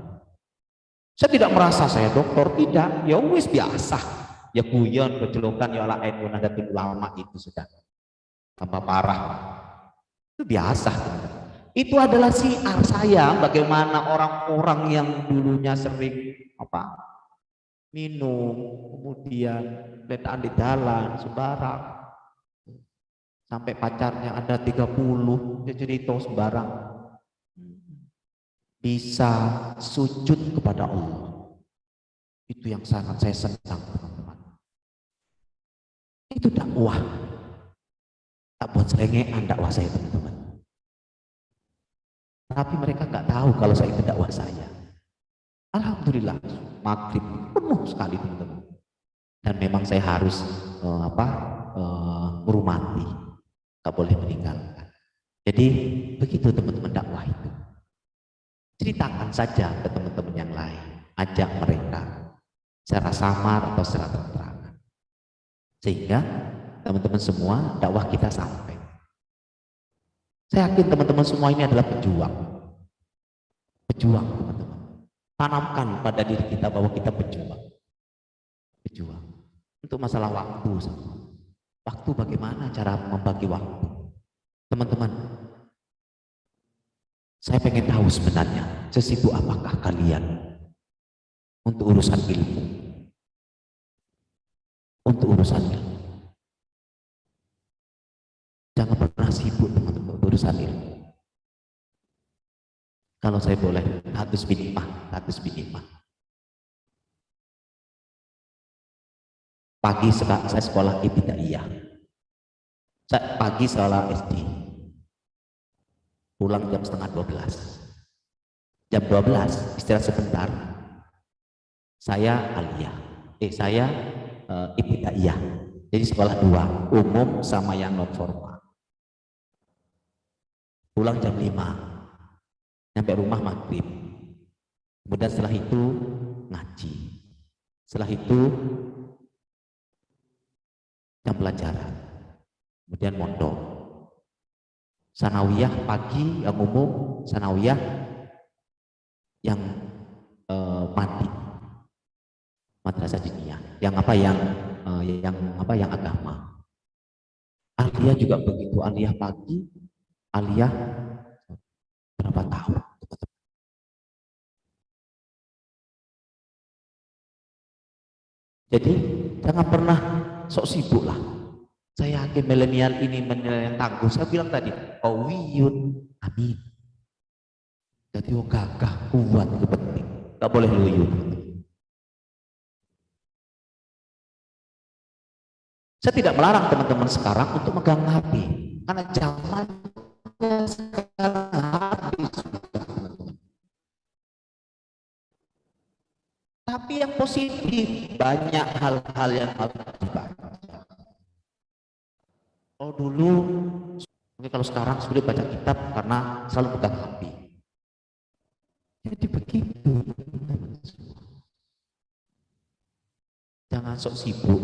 Saya tidak merasa saya dokter, tidak, ya wis biasa. ya guyon, kecolokan, ya ala NU Nahdlatul Ulama itu sudah tambah parah. Itu biasa. Itu adalah siar saya bagaimana orang-orang yang dulunya sering minum, kemudian letaan di jalan sembarang, sampai pacarnya ada 30, dia cerita sembarang, bisa sujud kepada Allah. Itu yang sangat saya senang, teman-teman. Itu dakwah, tak buat selengean dakwah saya, teman-teman. Tapi mereka nggak tahu kalau saya itu dakwah saya. Alhamdulillah, maghrib penuh sekali, teman-teman. Dan memang saya harus merumati, nggak boleh meninggalkan. Jadi begitu, teman-teman, dakwah itu. Ceritakan saja ke teman-teman yang lain, ajak mereka secara samar atau secara terang-terangan, sehingga teman-teman semua dakwah kita sampai. Saya yakin teman-teman semua ini adalah pejuang, teman-teman. Tanamkan pada diri kita bahwa kita pejuang. Untuk masalah waktu, waktu bagaimana cara membagi waktu, teman-teman. Saya pengen tahu sebenarnya sesibuk apakah kalian untuk urusan ilmu, Jangan pernah sibuk, teman-teman, untuk urusan ilmu. Kalau saya boleh, status minimah. Pagi saya sekolah ibtidaiyah. Pagi sekolah SD. Pulang jam setengah 12. Jam 12 istirahat sebentar. Saya aliyah. Saya ibtidaiyah. Jadi sekolah 2, umum sama yang non formal. Pulang jam 5. Sampai rumah maghrib. Kemudian setelah itu ngaji. Setelah itu jam pelajaran. Kemudian mondok. Sanawiyah pagi yang umum, sanawiyah yang mati. Madrasah diniyah. Yang agama. Aliyah juga begitu. Aliyah pagi, aliyah berapa tahun? Jadi jangan pernah sok sibuk lah. Saya yakin milenial ini yang tangguh. Saya bilang tadi, qawiyun, amin. Jadi gagah, kuat, itu penting. Gak boleh loyo. Saya tidak melarang teman-teman sekarang untuk megang HP, karena zamannya sekarang habis. Tapi yang positif, banyak hal-hal yang harus dibaca. Oh dulu, mungkin kalau sekarang sulit baca kitab karena selalu pegang HP. Jadi begitu. Jangan sok sibuk.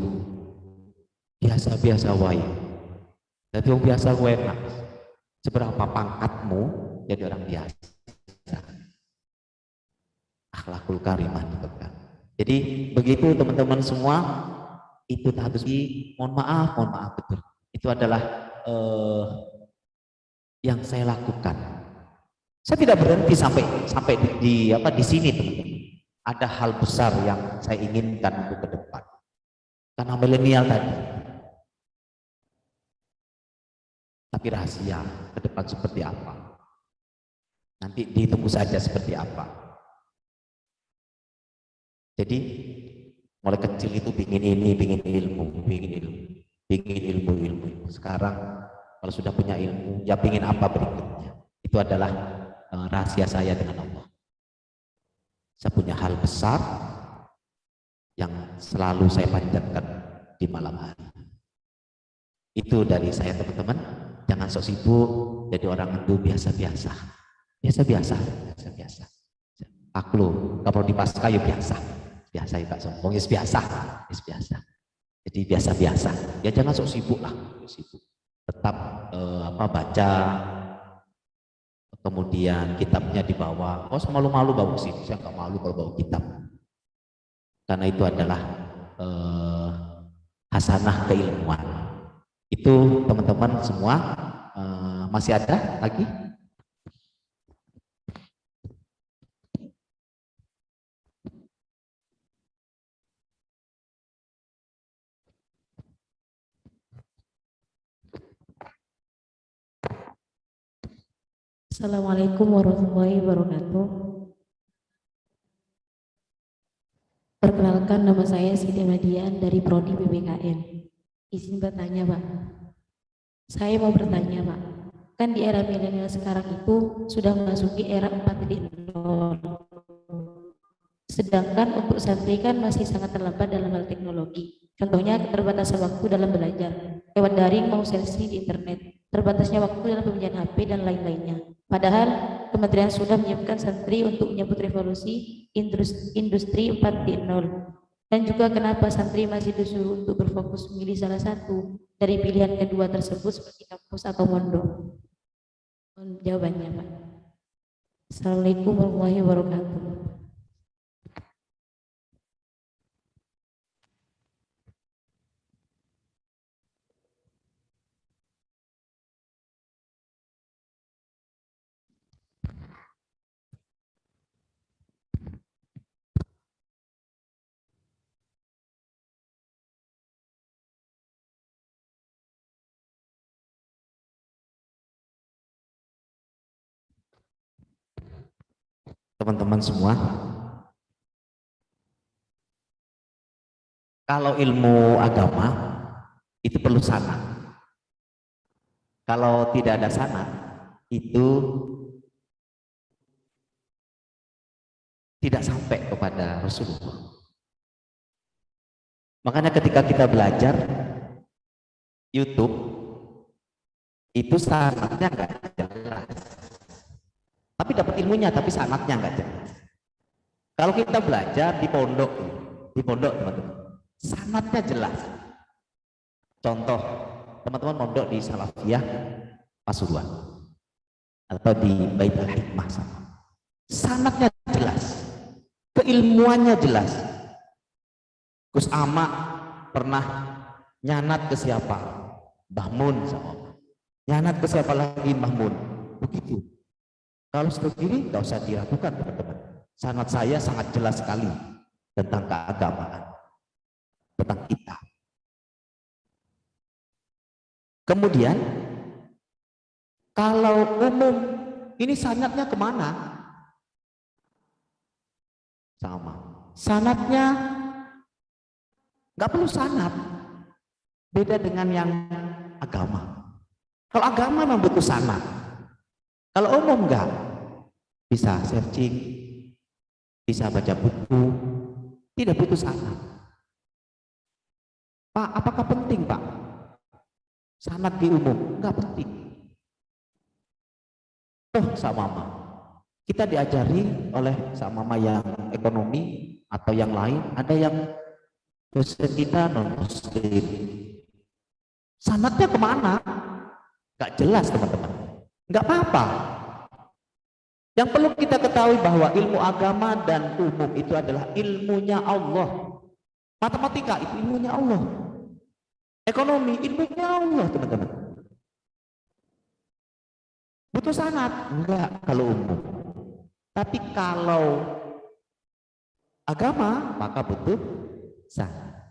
Biasa-biasa wae. Jadi orang biasa wae, seberapa pangkatmu jadi orang biasa. Akhlakul karimah dipegang. Jadi begitu, teman-teman semua, itu harus mohon maaf betul. Itu adalah yang saya lakukan. Saya tidak berhenti sampai di sini, teman-teman. Ada hal besar yang saya inginkan untuk ke depan. Karena milenial tadi. Tapi rahasia ke depan seperti apa? Nanti ditunggu saja seperti apa. Jadi mulai kecil itu pingin ilmu. Sekarang kalau sudah punya ilmu, ya pingin apa berikutnya. Itu adalah rahasia saya dengan Allah. Saya punya hal besar yang selalu saya panjatkan di malam hari. Itu dari saya, teman-teman. Jangan sok sibuk jadi orang itu biasa-biasa. Aklu, kalau di pasca ya biasa ya Kak sombong, biasa. Jadi biasa-biasa. Ya jangan sok sibuk lah, tetap baca, kemudian kitabnya dibawa. Oh, malu-malu bawa sini, saya nggak malu kalau bawa kitab, karena itu adalah hasanah keilmuan. Itu teman-teman semua. Masih ada lagi?
Assalamualaikum warahmatullahi wabarakatuh. Perkenalkan, nama saya Siti Madian dari Prodi PPKN. Izin bertanya, Pak. Saya mau bertanya, Pak. Kan di era milenial sekarang itu sudah memasuki era 4.0. Sedangkan untuk santri kan masih sangat terlambat dalam hal teknologi. Contohnya keterbatasan waktu dalam belajar, lewat daring mau seleksi di internet, terbatasnya waktu dalam peminjaman HP dan lain-lainnya. Padahal Kementerian sudah menyiapkan santri untuk menyambut revolusi industri 4.0. Dan juga kenapa santri masih disuruh untuk berfokus memilih salah satu dari pilihan kedua tersebut seperti kampus atau mondok? Mohon jawabannya, Pak. Assalamualaikum warahmatullahi wabarakatuh.
Teman-teman semua, kalau ilmu agama itu perlu sanad. Kalau tidak ada sanad itu tidak sampai kepada Rasulullah. Makanya ketika kita belajar YouTube itu sanadnya nggak jelas, tapi dapat ilmunya, tapi sanadnya nggak jelas. Kalau kita belajar di pondok teman-teman, sanadnya jelas. Contoh, teman-teman pondok di Salafiyah Pasuruan atau di Baitul Hikmah sama, sanadnya jelas, keilmuannya jelas. Gus Ama pernah nyanat ke siapa? Mbah Mun sama, nyanat ke siapa lagi? Mbah Mun. Begitu. Kalau seperti ini nggak usah diragukan, teman-teman. Sanad saya sangat jelas sekali tentang keagamaan, tentang kita. Kemudian kalau umum, ini sanadnya kemana? Sama. Sanadnya nggak perlu sanad. Beda dengan yang agama. Kalau agama memang butuh sanad. Kalau umum enggak. Bisa searching, bisa baca buku, tidak butuh sanad. Pak, apakah penting, Pak? Sanad di umum? Enggak penting. Sama mama. Kita diajari oleh sama mama yang ekonomi atau yang lain, ada yang dosen kita non-muslim. Sanadnya kemana? Enggak jelas, teman-teman. Enggak apa-apa. Yang perlu kita ketahui bahwa ilmu agama dan umum itu adalah ilmunya Allah. Matematika itu ilmunya Allah. Ekonomi ilmunya Allah, teman-teman. Butuh sanad? Enggak kalau umum. Tapi kalau agama maka butuh sanad.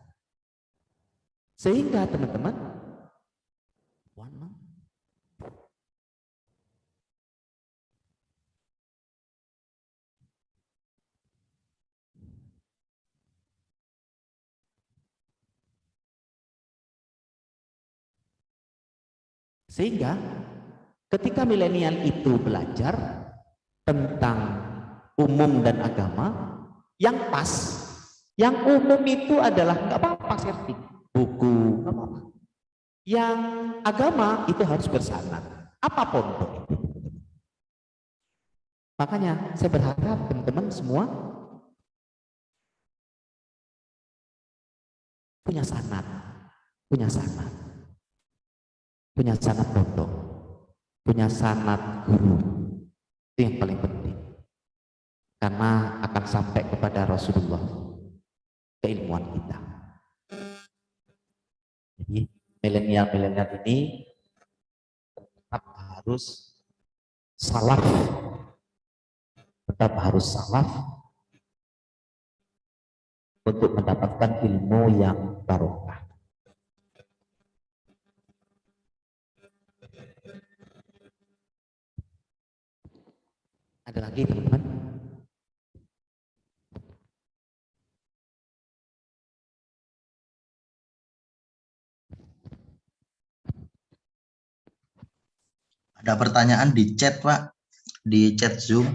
Sehingga teman-teman, sehingga ketika milenial itu belajar tentang umum dan agama, yang pas, yang umum itu adalah nggak apa-apa searching buku, nggak apa-apa. Yang agama itu harus bersanad, apa pondok itu. Makanya saya berharap teman-teman semua punya sanad, punya sanad pondok, punya sanad guru. Itu yang paling penting, karena akan sampai kepada Rasulullah keilmuan kita. Jadi milenial ini tetap harus salaf, untuk mendapatkan ilmu yang barokah. Ada lagi teman-teman?
Ada pertanyaan di chat, Pak, di chat Zoom.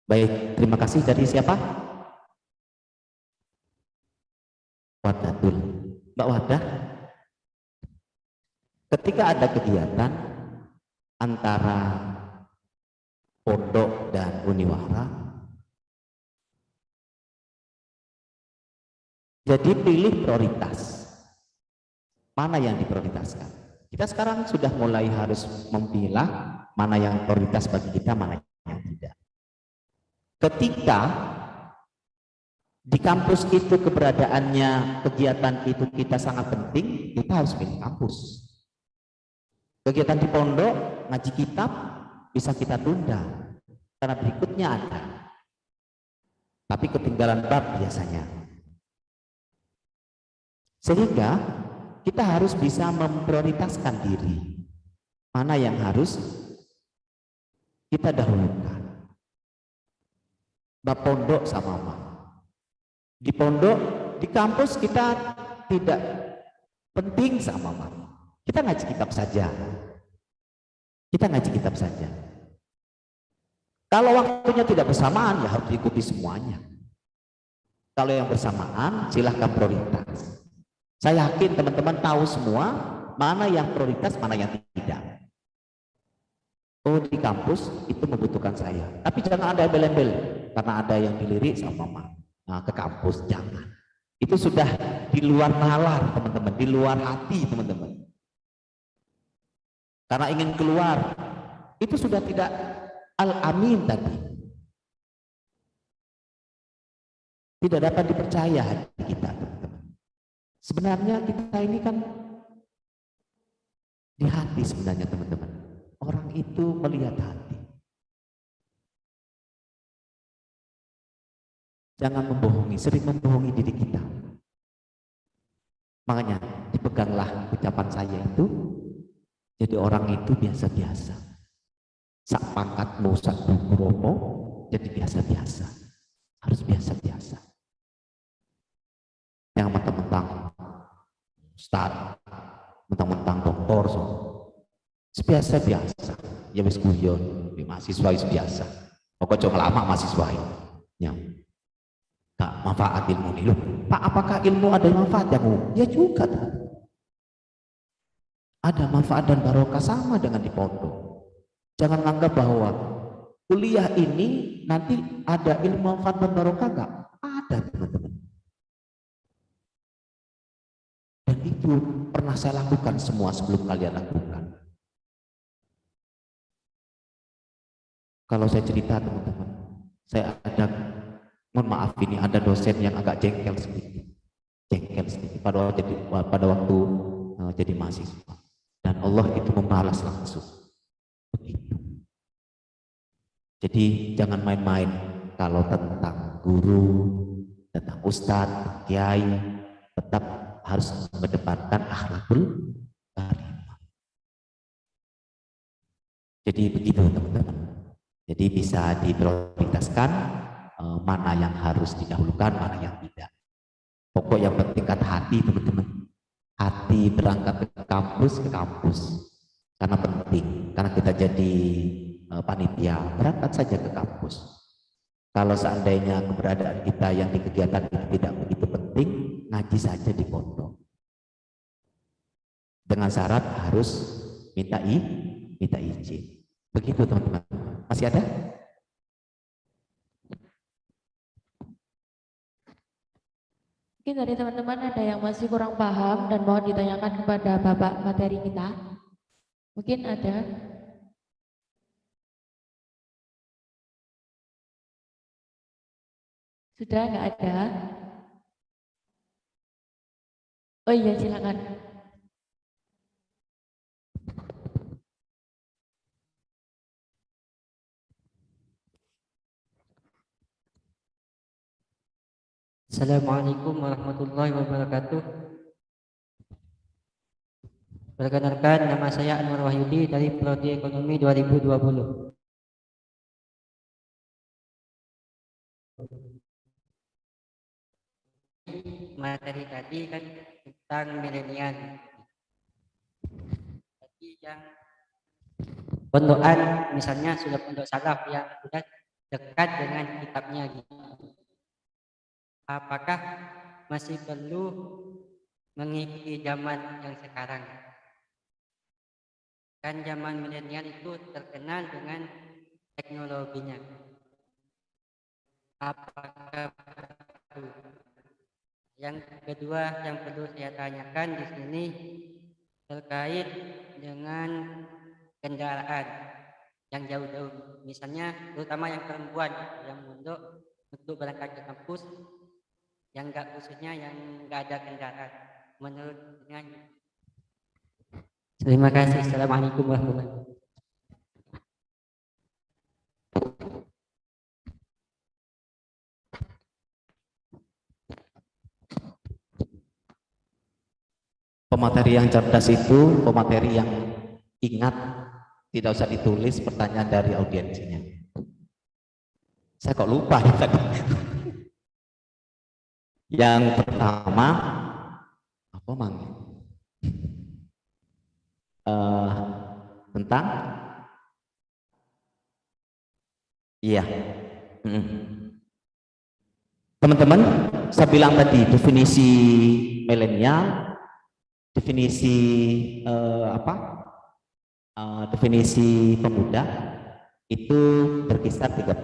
Baik, terima kasih. Dari siapa? Wadatul. Mbak Wadah, ketika ada kegiatan antara pondok dan uniwara, jadi pilih prioritas. Mana yang diprioritaskan? Kita sekarang sudah mulai harus memilah mana yang prioritas bagi kita, mana yang tidak. Ketika di kampus itu keberadaannya, kegiatan itu kita sangat penting, kita harus pilih kampus. Kegiatan di pondok, ngaji kitab, bisa kita tunda, karena berikutnya ada. Tapi ketinggalan bab biasanya. Sehingga kita harus bisa memprioritaskan diri. Mana yang harus kita dahulukan. Bab pondok sama apa? Di pondok, di kampus kita tidak penting sama apa? Kita ngaji kitab saja. Kita ngaji kitab saja. Kalau waktunya tidak bersamaan, ya harus diikuti semuanya. Kalau yang bersamaan, silahkan prioritas. Saya yakin teman-teman tahu semua mana yang prioritas, mana yang tidak. Oh, di kampus itu membutuhkan saya. Tapi jangan ada embel-embel, karena ada yang dilirik sama mama. Nah, ke kampus jangan. Itu sudah di luar nalar, teman-teman, di luar hati, teman-teman. Karena ingin keluar, itu sudah tidak al-amin tadi. Tidak dapat dipercaya hati kita, teman-teman. Sebenarnya kita ini kan di hati sebenarnya, teman-teman. Orang itu melihat hati. Jangan membohongi, sering membohongi diri kita. Makanya dipeganglah ucapan saya itu. Jadi orang itu biasa-biasa. Sak pangkatmu, sak bukuromo, jadi biasa-biasa. Harus biasa-biasa. Yang mentang-mentang ustaz, mentang-mentang doktor, so. Biasa-biasa. Ya wis guyon, mahasiswa wis biasa. Pokoknya lama mahasiswa ini. Ya. Gak manfaat ilmu ini. Loh, Pak, apakah ilmu ada manfaat ya? Ya juga. Ada manfaat dan barokah sama dengan di pondok. Jangan anggap bahwa kuliah ini nanti ada ilmu manfaat dan barokah, enggak? Ada, teman-teman. Dan itu pernah saya lakukan semua sebelum kalian lakukan. Kalau saya cerita, teman-teman, saya ada, mohon maaf ini, ada dosen yang agak jengkel sedikit. Pada waktu jadi mahasiswa. Dan Allah itu membalas langsung. Begitu. Jadi jangan main-main kalau tentang guru, tentang ustadz, kiai, tetap harus mendepankan akhlakul karimah. Jadi begitu, teman-teman. Jadi bisa diprioritaskan mana yang harus didahulukan, mana yang tidak. Pokok yang penting kan hati, teman-teman. Hati berangkat ke kampus. Karena penting. Karena kita jadi panitia, berangkat saja ke kampus. Kalau seandainya keberadaan kita yang di kegiatan ini tidak begitu penting, ngaji saja di pondok. Dengan syarat harus minta izin. Begitu teman-teman. Masih ada?
Mungkin dari teman-teman ada yang masih kurang paham dan mau ditanyakan kepada Bapak materi kita. Mungkin ada. Sudah nggak ada? Oh iya, silakan.
Assalamualaikum warahmatullahi wabarakatuh. Perkenalkan, nama saya Anwar Wahyudi dari Prodi Ekonomi 2020. Materi tadi kan tentang milenial. Jadi yang pondokan misalnya sudah pondok salaf yang sudah dekat dengan kitabnya gitu. Apakah masih perlu mengikuti zaman yang sekarang? Kan zaman milenial itu terkenal dengan teknologinya. Apakah perlu? Yang kedua yang perlu saya tanyakan di sini terkait dengan kendaraan yang jauh-jauh, misalnya terutama yang perempuan yang untuk berangkat ke kampus, yang enggak, khususnya yang enggak ada kendaraan. Menurut dengan terima kasih. Assalamualaikum warahmatullahi wabarakatuh.
Pemateri yang cerdas itu pemateri yang ingat, tidak usah ditulis pertanyaan dari audiensinya. Saya kok lupa ya tadi. Yang pertama, apa mang? Tentang, iya, teman-teman, saya bilang tadi definisi milenial, definisi definisi pemuda itu berkisar 30.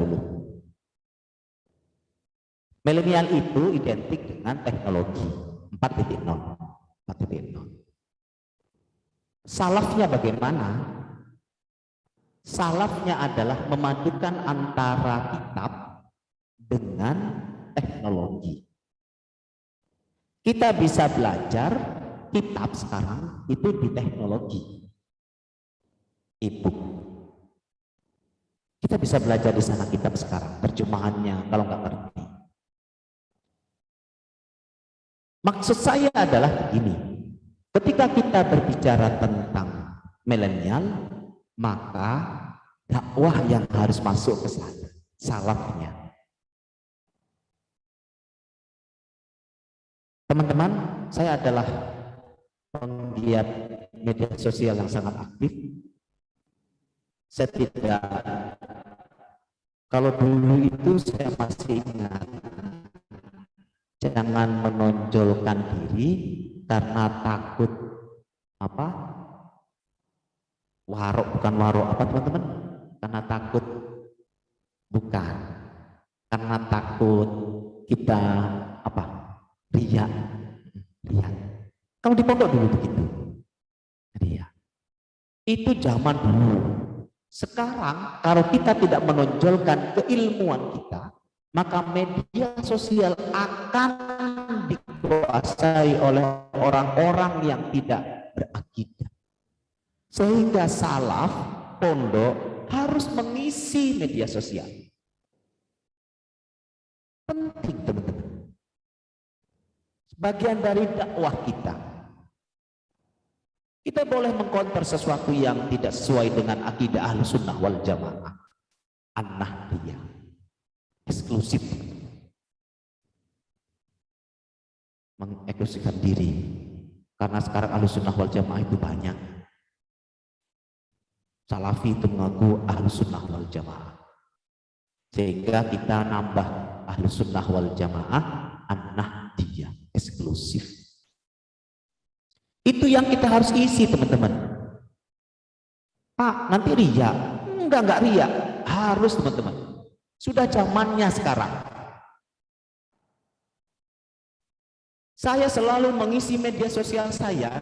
Milenial itu identik dengan teknologi 4.0. Salafnya bagaimana? Salafnya adalah memadukan antara kitab dengan teknologi. Kita bisa belajar kitab sekarang itu di teknologi e-book. Kita bisa belajar di sana kitab sekarang, terjemahannya kalau nggak ngerti. Maksud saya adalah begini, ketika kita berbicara tentang milenial, maka dakwah yang harus masuk ke sana, salafnya. Teman-teman, saya adalah penggiat media sosial yang sangat aktif. Saya tidak, kalau dulu itu saya masih ingat, jangan menonjolkan diri karena takut apa? Warok, bukan warok apa teman-teman? Karena takut, bukan. Karena takut kita apa? Riya. Kalau di pondok dulu begitu. Riya. Itu zaman dulu. Sekarang kalau kita tidak menonjolkan keilmuan kita, maka media sosial akan dikuasai oleh orang-orang yang tidak berakidah. Sehingga salaf, pondok harus mengisi media sosial. Penting teman-teman. Bagian dari dakwah kita. Kita boleh mengkonter sesuatu yang tidak sesuai dengan akidah Ahlus Sunnah wal Jamaah. An-Nahdiyah. Eksklusif. Mengeksklusifkan diri. Karena sekarang Ahlus Sunnah wal Jamaah itu banyak. Salafi itu mengaku Ahlus Sunnah wal Jamaah. Sehingga kita nambah Ahlus Sunnah wal Jamaah An-Nahdiyah, eksklusif. Itu yang kita harus isi, teman-teman. Pak, nanti riya. Enggak riya. Harus, teman-teman. Sudah zamannya sekarang. Saya selalu mengisi media sosial saya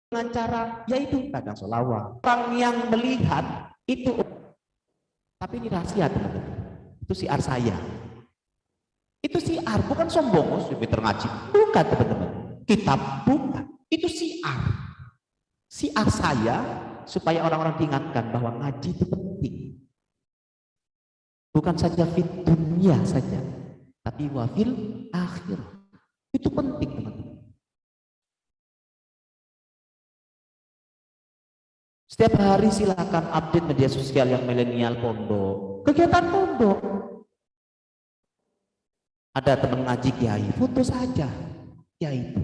dengan cara yaitu kadang sholawat. Orang yang melihat itu, tapi ini rahasia, teman-teman. Itu siar saya. Itu siar, bukan sombong, Peter ngaji. Bukan, teman-teman. Kitab bukan. Itu siar. Siar saya supaya orang-orang diingatkan bahwa ngaji itu penting. Bukan saja fit dunia saja, tapi wafil akhir. Itu penting, teman-teman. Setiap hari silakan update media sosial yang milenial pondok, kegiatan pondok. Ada teman ngaji kiai, foto saja kiai itu,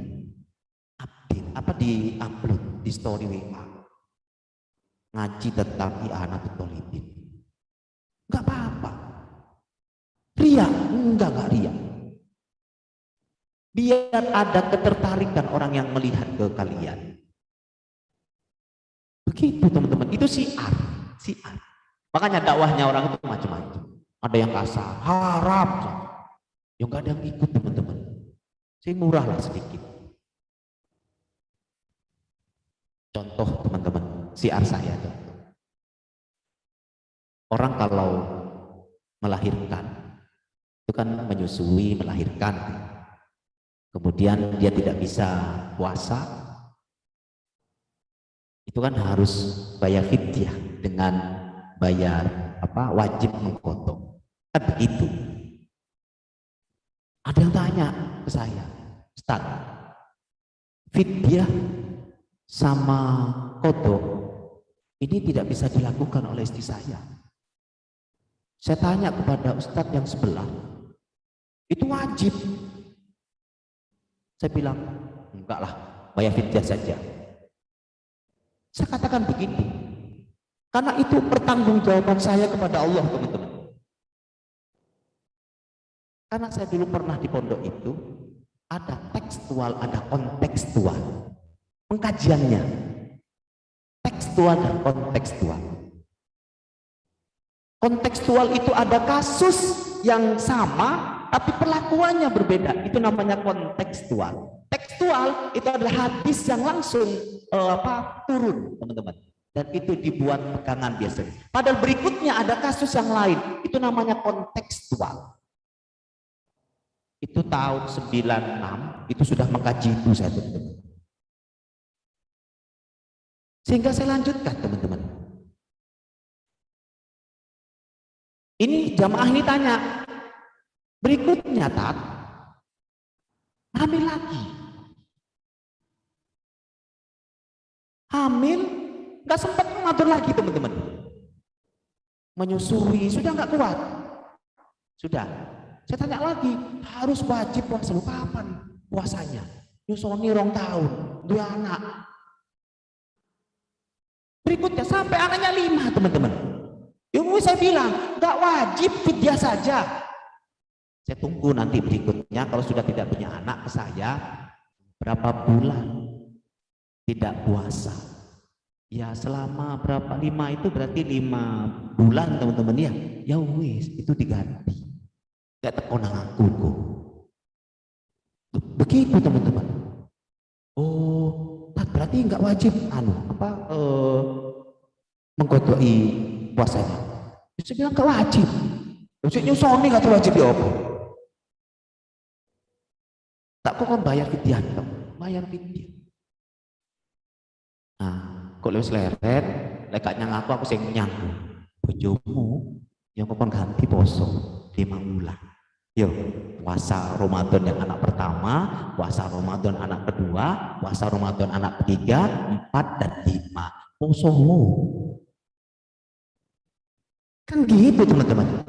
update apa di upload di story WA. Ngaji tentang i'anatul thalibin. Enggak apa-apa. Ria, enggak ria. Biar ada ketertarikan orang yang melihat ke kalian. Begitu, teman-teman, itu siar. Makanya dakwahnya orang itu macam-macam. Ada yang kasar, haram, yang nggak ada yang ikut, teman-teman. Saya murah lah sedikit. Contoh, teman-teman, siar saya contoh. Orang kalau melahirkan itu kan menyusui, melahirkan, kemudian dia tidak bisa puasa. Itu kan harus bayar fidyah dengan bayar wajib mengkotong. Kan begitu. Ada yang tanya ke saya, Ustaz, fidyah sama kodok ini tidak bisa dilakukan oleh istri saya. Saya tanya kepada Ustadz yang sebelah, itu wajib. Saya bilang, enggak lah, bayar fidyah saja. Saya katakan begitu, karena itu pertanggungjawaban saya kepada Allah, teman-teman. Karena saya dulu pernah di pondok itu, ada tekstual, ada kontekstual. Pengkajiannya, tekstual dan kontekstual. Kontekstual itu ada kasus yang sama, tapi perlakuannya berbeda. Itu namanya kontekstual. Tekstual itu adalah hadis yang langsung turun, teman-teman, dan itu dibuat pegangan biasanya. Padahal berikutnya ada kasus yang lain, itu namanya kontekstual. Itu tahun 96 itu sudah mengkaji itu saya, teman-teman. Sehingga saya lanjutkan, teman-teman. Ini jamaah ini tanya, berikutnya Tat, hamil lagi. Hamil, nggak sempat mengatur lagi, teman-teman. Menyusui, sudah nggak kuat. Sudah. Saya tanya lagi, harus wajib puasa, kapan puasanya? Nyusoni 2 tahun, 2 anak. Berikutnya sampai anaknya 5, teman-teman. Saya bilang, nggak wajib, fidyah saja. Saya tunggu nanti berikutnya, kalau sudah tidak punya anak ke saya, berapa bulan tidak puasa. Ya selama berapa, 5 itu berarti 5 bulan, teman-teman ya. Ya wis, itu diganti. Gak tekonang aku kok. Begitu, teman-teman. Oh, berarti nggak wajib mengkodoi puasanya. Saya bilang nggak wajib. Saya nyusoni nggak wajib ya apa? Tak kok bayar fidyah, bayar fidyah. Nah, kok lewat leren, lekatnya ngaku aku sing nyanggu. Bojomu yang kok ganti poso 5 bulan. Yo, puasa Ramadan yang anak pertama, puasa Ramadan anak kedua, puasa Ramadan anak ketiga, 4 dan 5. Poso. Kan gitu teman-teman.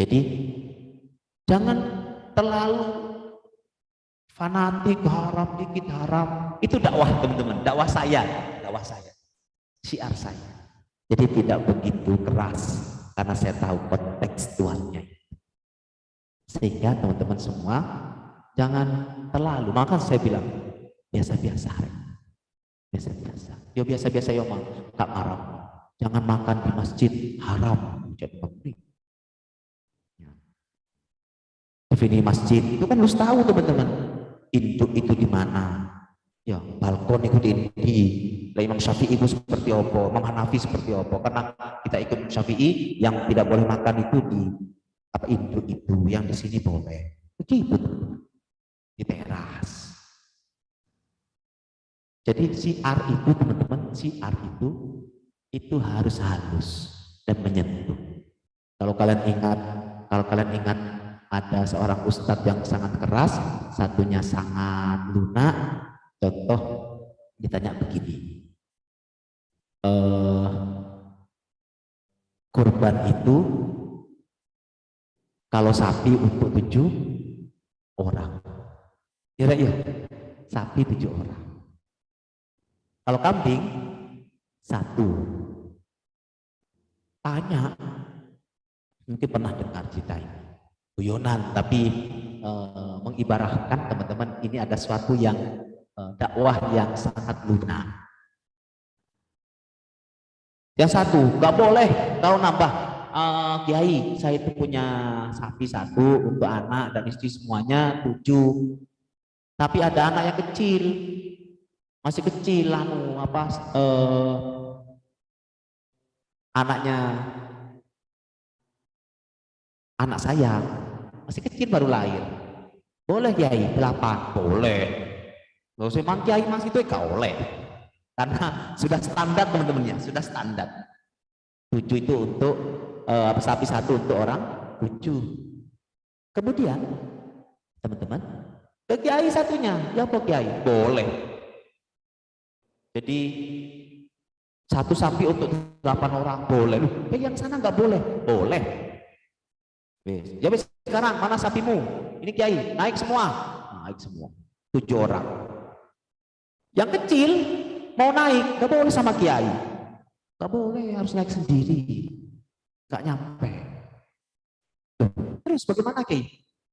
Jadi jangan terlalu fanatik, haram dikit haram. Itu dakwah teman-teman, dakwah saya, syiar saya. Jadi tidak begitu keras karena saya tahu kontekstualnya. Sehingga teman-teman semua jangan terlalu, maka saya bilang biasa-biasa, biasa-biasa. Yo biasa-biasa yo mang, tak haram. Jangan makan di masjid haram. Defini masjid itu kan harus tahu teman-teman. Induk itu di mana? Ya, balkon itu di Imam Syafi'i itu seperti apa, Imam Hanafi seperti apa. Karena kita ikut Syafi'i yang tidak boleh makan itu di apa induk itu, yang di sini boleh. Begitu di teras. Jadi siar itu teman-teman, siar itu harus halus dan menyentuh. Kalau kalian ingat ada seorang ustadz yang sangat keras, satunya sangat lunak. Contoh ditanya begini, kurban itu kalau sapi untuk 7 orang, ya sapi 7 orang. Kalau kambing 1. Tanya, mungkin pernah dengar cerita ini, guyonan, tapi mengibarahkan teman-teman ini ada suatu yang dakwah yang sangat lunak. Yang 1, nggak boleh kalau nambah, Kiai saya itu punya sapi 1 untuk anak dan istri semuanya 7, tapi ada anak yang kecil, masih kecil, anaknya anak saya masih kecil baru lahir, boleh Kiai 8? Boleh. Kalau saya mang Kiai mas itu gak boleh, karena sudah standar teman-temannya, sudah standar 7 itu untuk sapi 1 untuk orang 7. Kemudian teman-teman ke Kiai satunya, ya apa Kiai? Boleh. Jadi 1 sapi untuk 8 orang boleh. Yang sana nggak boleh. Boleh. Ya sekarang mana sapimu? Ini Kiai, naik semua. Naik semua. 7 orang. Yang kecil mau naik, nggak boleh sama Kiai. Nggak boleh, harus naik sendiri. Nggak nyampe. Terus bagaimana Kiai?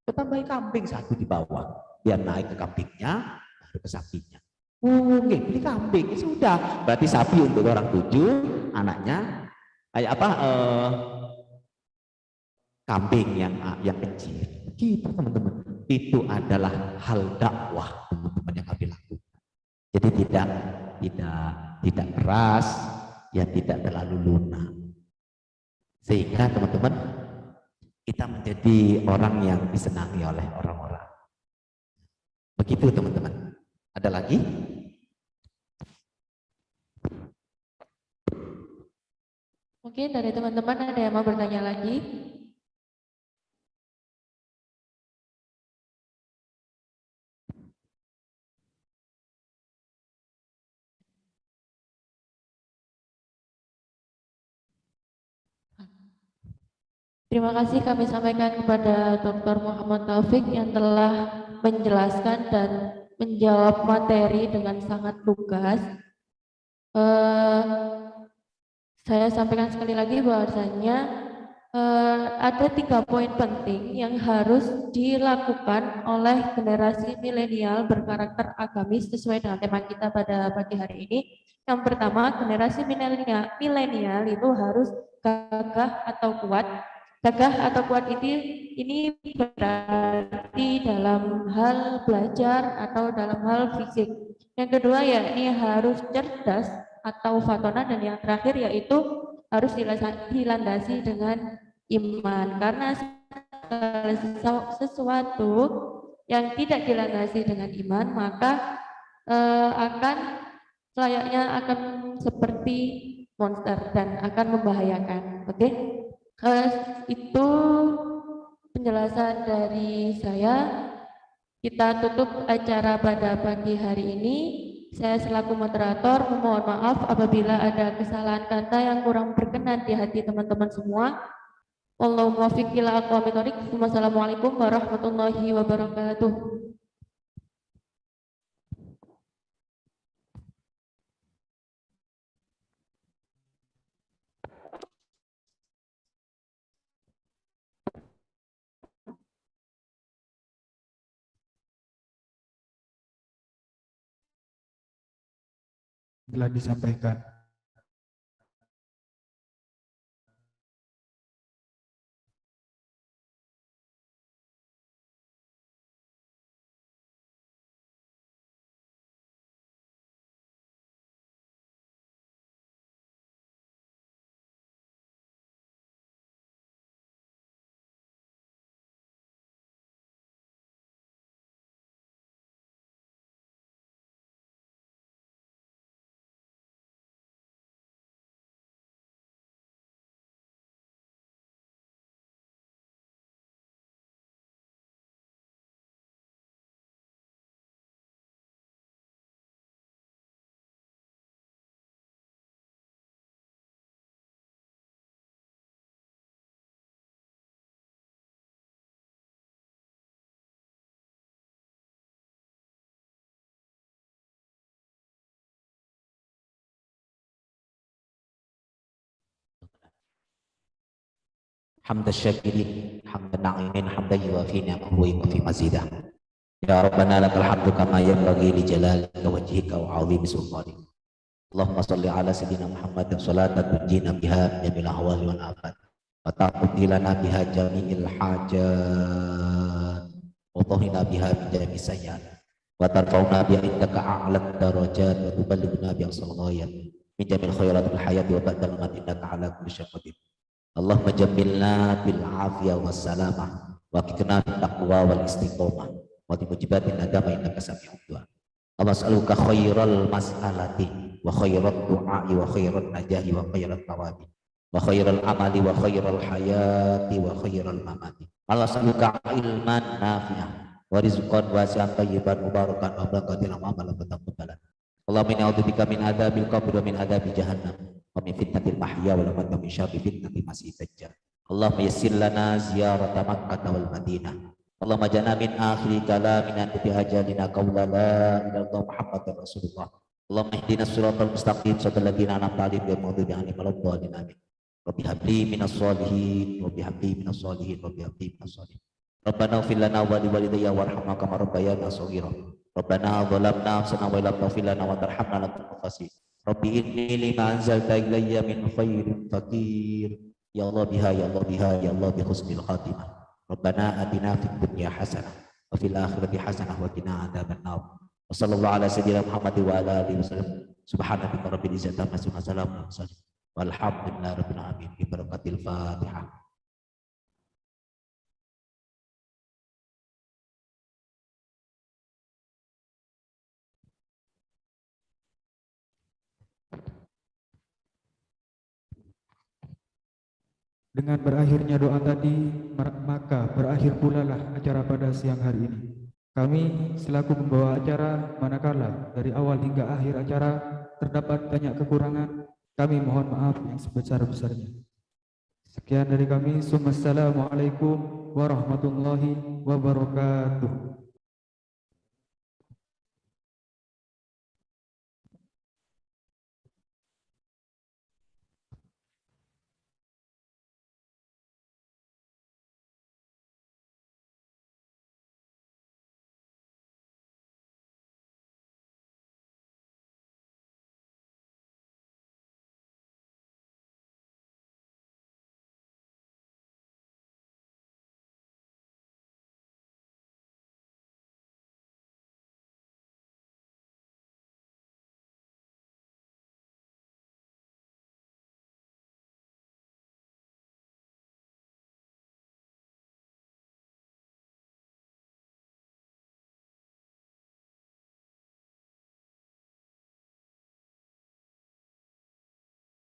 Tambahin kambing 1 di bawah. Biar naik ke kambingnya, baru ke sapinya. Beli kambing, ya sudah. Berarti sapi untuk orang 7, anaknya kayak apa? Kambing yang kecil. Gitu teman-teman. Itu adalah hal dakwah teman-teman yang kami lakukan. Jadi tidak keras, ya tidak terlalu lunak. Sehingga teman-teman kita menjadi orang yang disenangi oleh orang-orang. Begitu teman-teman. Ada lagi?
Mungkin dari teman-teman ada yang mau bertanya lagi? Terima kasih kami sampaikan kepada Dr. Muhammad Taufik yang telah menjelaskan dan menjawab materi dengan sangat lugas. Saya sampaikan sekali lagi bahwasanya ada 3 poin penting yang harus dilakukan oleh generasi milenial berkarakter agamis sesuai dengan tema kita pada pagi hari ini. Yang pertama, generasi milenial itu harus gagah atau kuat. Gagah atau kuat ini berarti dalam hal belajar atau dalam hal fisik. Yang kedua yakni harus cerdas atau fatona, dan yang terakhir yaitu harus dilandasi dengan iman, karena sesuatu yang tidak dilandasi dengan iman maka akan layaknya akan seperti monster dan akan membahayakan. Oke? Itu penjelasan dari saya. Kita tutup acara pada pagi hari ini. Saya selaku moderator memohon maaf apabila ada kesalahan kata yang kurang berkenan di hati teman-teman semua. Wallahu muwaffiq ila aqwamit thoriq. Wassalamualaikum warahmatullahi wabarakatuh.
Telah disampaikan.
Hamdan syakirin, hamdan na'imin, hamdan yuwafi ni'amahu wa yuwafi mazidah. Ya Rabbana lakal hamdu kama yanbaghi li jalalika wajhika wa 'azimi sultanik. Allahumma shalli ala sayyidina Muhammadin salatan tunjina biha min jamil ahwali wal afat wa taqdi lana biha jami'il hajat wa tahina biha min jami'is sayyi'at wa tarfa'una biha indaka a'la darajat wa tuballighuna biha sallallahu min jamil khairatil hayati wa ba'dal mat innaka ala kulli syai'in qadir. Allahumma jammilna bil afiyah was salamah wa qina bit taqwa wal istiqomah wa bi mujibatin nadama innaka sami'ud du'a. Allah as'aluka khairal mas'alati wa khairat du'ai wa khairat najahi wa khairat tawabi wa khairal amali wa khairal hayati wa khairal mamati. Allah as'aluka ilman nafi'ah wa rizqan wasi'an tayyiban mubarakan wa barakatil amalan wa taqabbalan. Allahumma inni a'udzubika min adzabil qabr wa min adzabi jahannam wa min fitnatil mahya wal mamat wa min syarri fitnatil masiihid dajjal. Allahumma yassir lana ziyarata Makkah wal Madinah. Allahumma jana min akhiri kalamina bi ajalina qaula la ilaha illallah Muhammadur Rasulullah. Allahumma ihdinas siratal mustaqim siratal ladzina an'amta 'alaihim ghairil maghdubi 'alaihim waladdallin amin. Rabbi habli minas sholihin, Rabbi habli minas sholihin, Rabbi habli minas sholihin. Rabbana ighfir lana wa li walidayya warhamna kama rabbayana shaghira. Rabbana zalamna anfusana wa lam taghfir lana wa tarhamna lanakunanna minal khasirin. Rabbi inni lima anzalta ilayya min khairin faqir. Ya Allah biha ya Allah biha ya Allah bi husnil khatimah. Rabbana atina fid dunya hasanah wa fil akhirati hasanah wa qina adzabannar. Wa sallallahu ala sayyidina Muhammad wa ala alihi wasallam. Subhanaka rabbil izzati amma yasifun wa salamun alal mursalin. Walhamdulillahi rabbil alamin. Bi barakatil Fatihah.
Dengan berakhirnya doa tadi, maka berakhir pula lah acara pada siang hari ini. Kami selaku pembawa acara, manakala dari awal hingga akhir acara terdapat banyak kekurangan, kami mohon maaf yang sebesar-besarnya. Sekian dari kami. Assalamualaikum warahmatullahi wabarakatuh.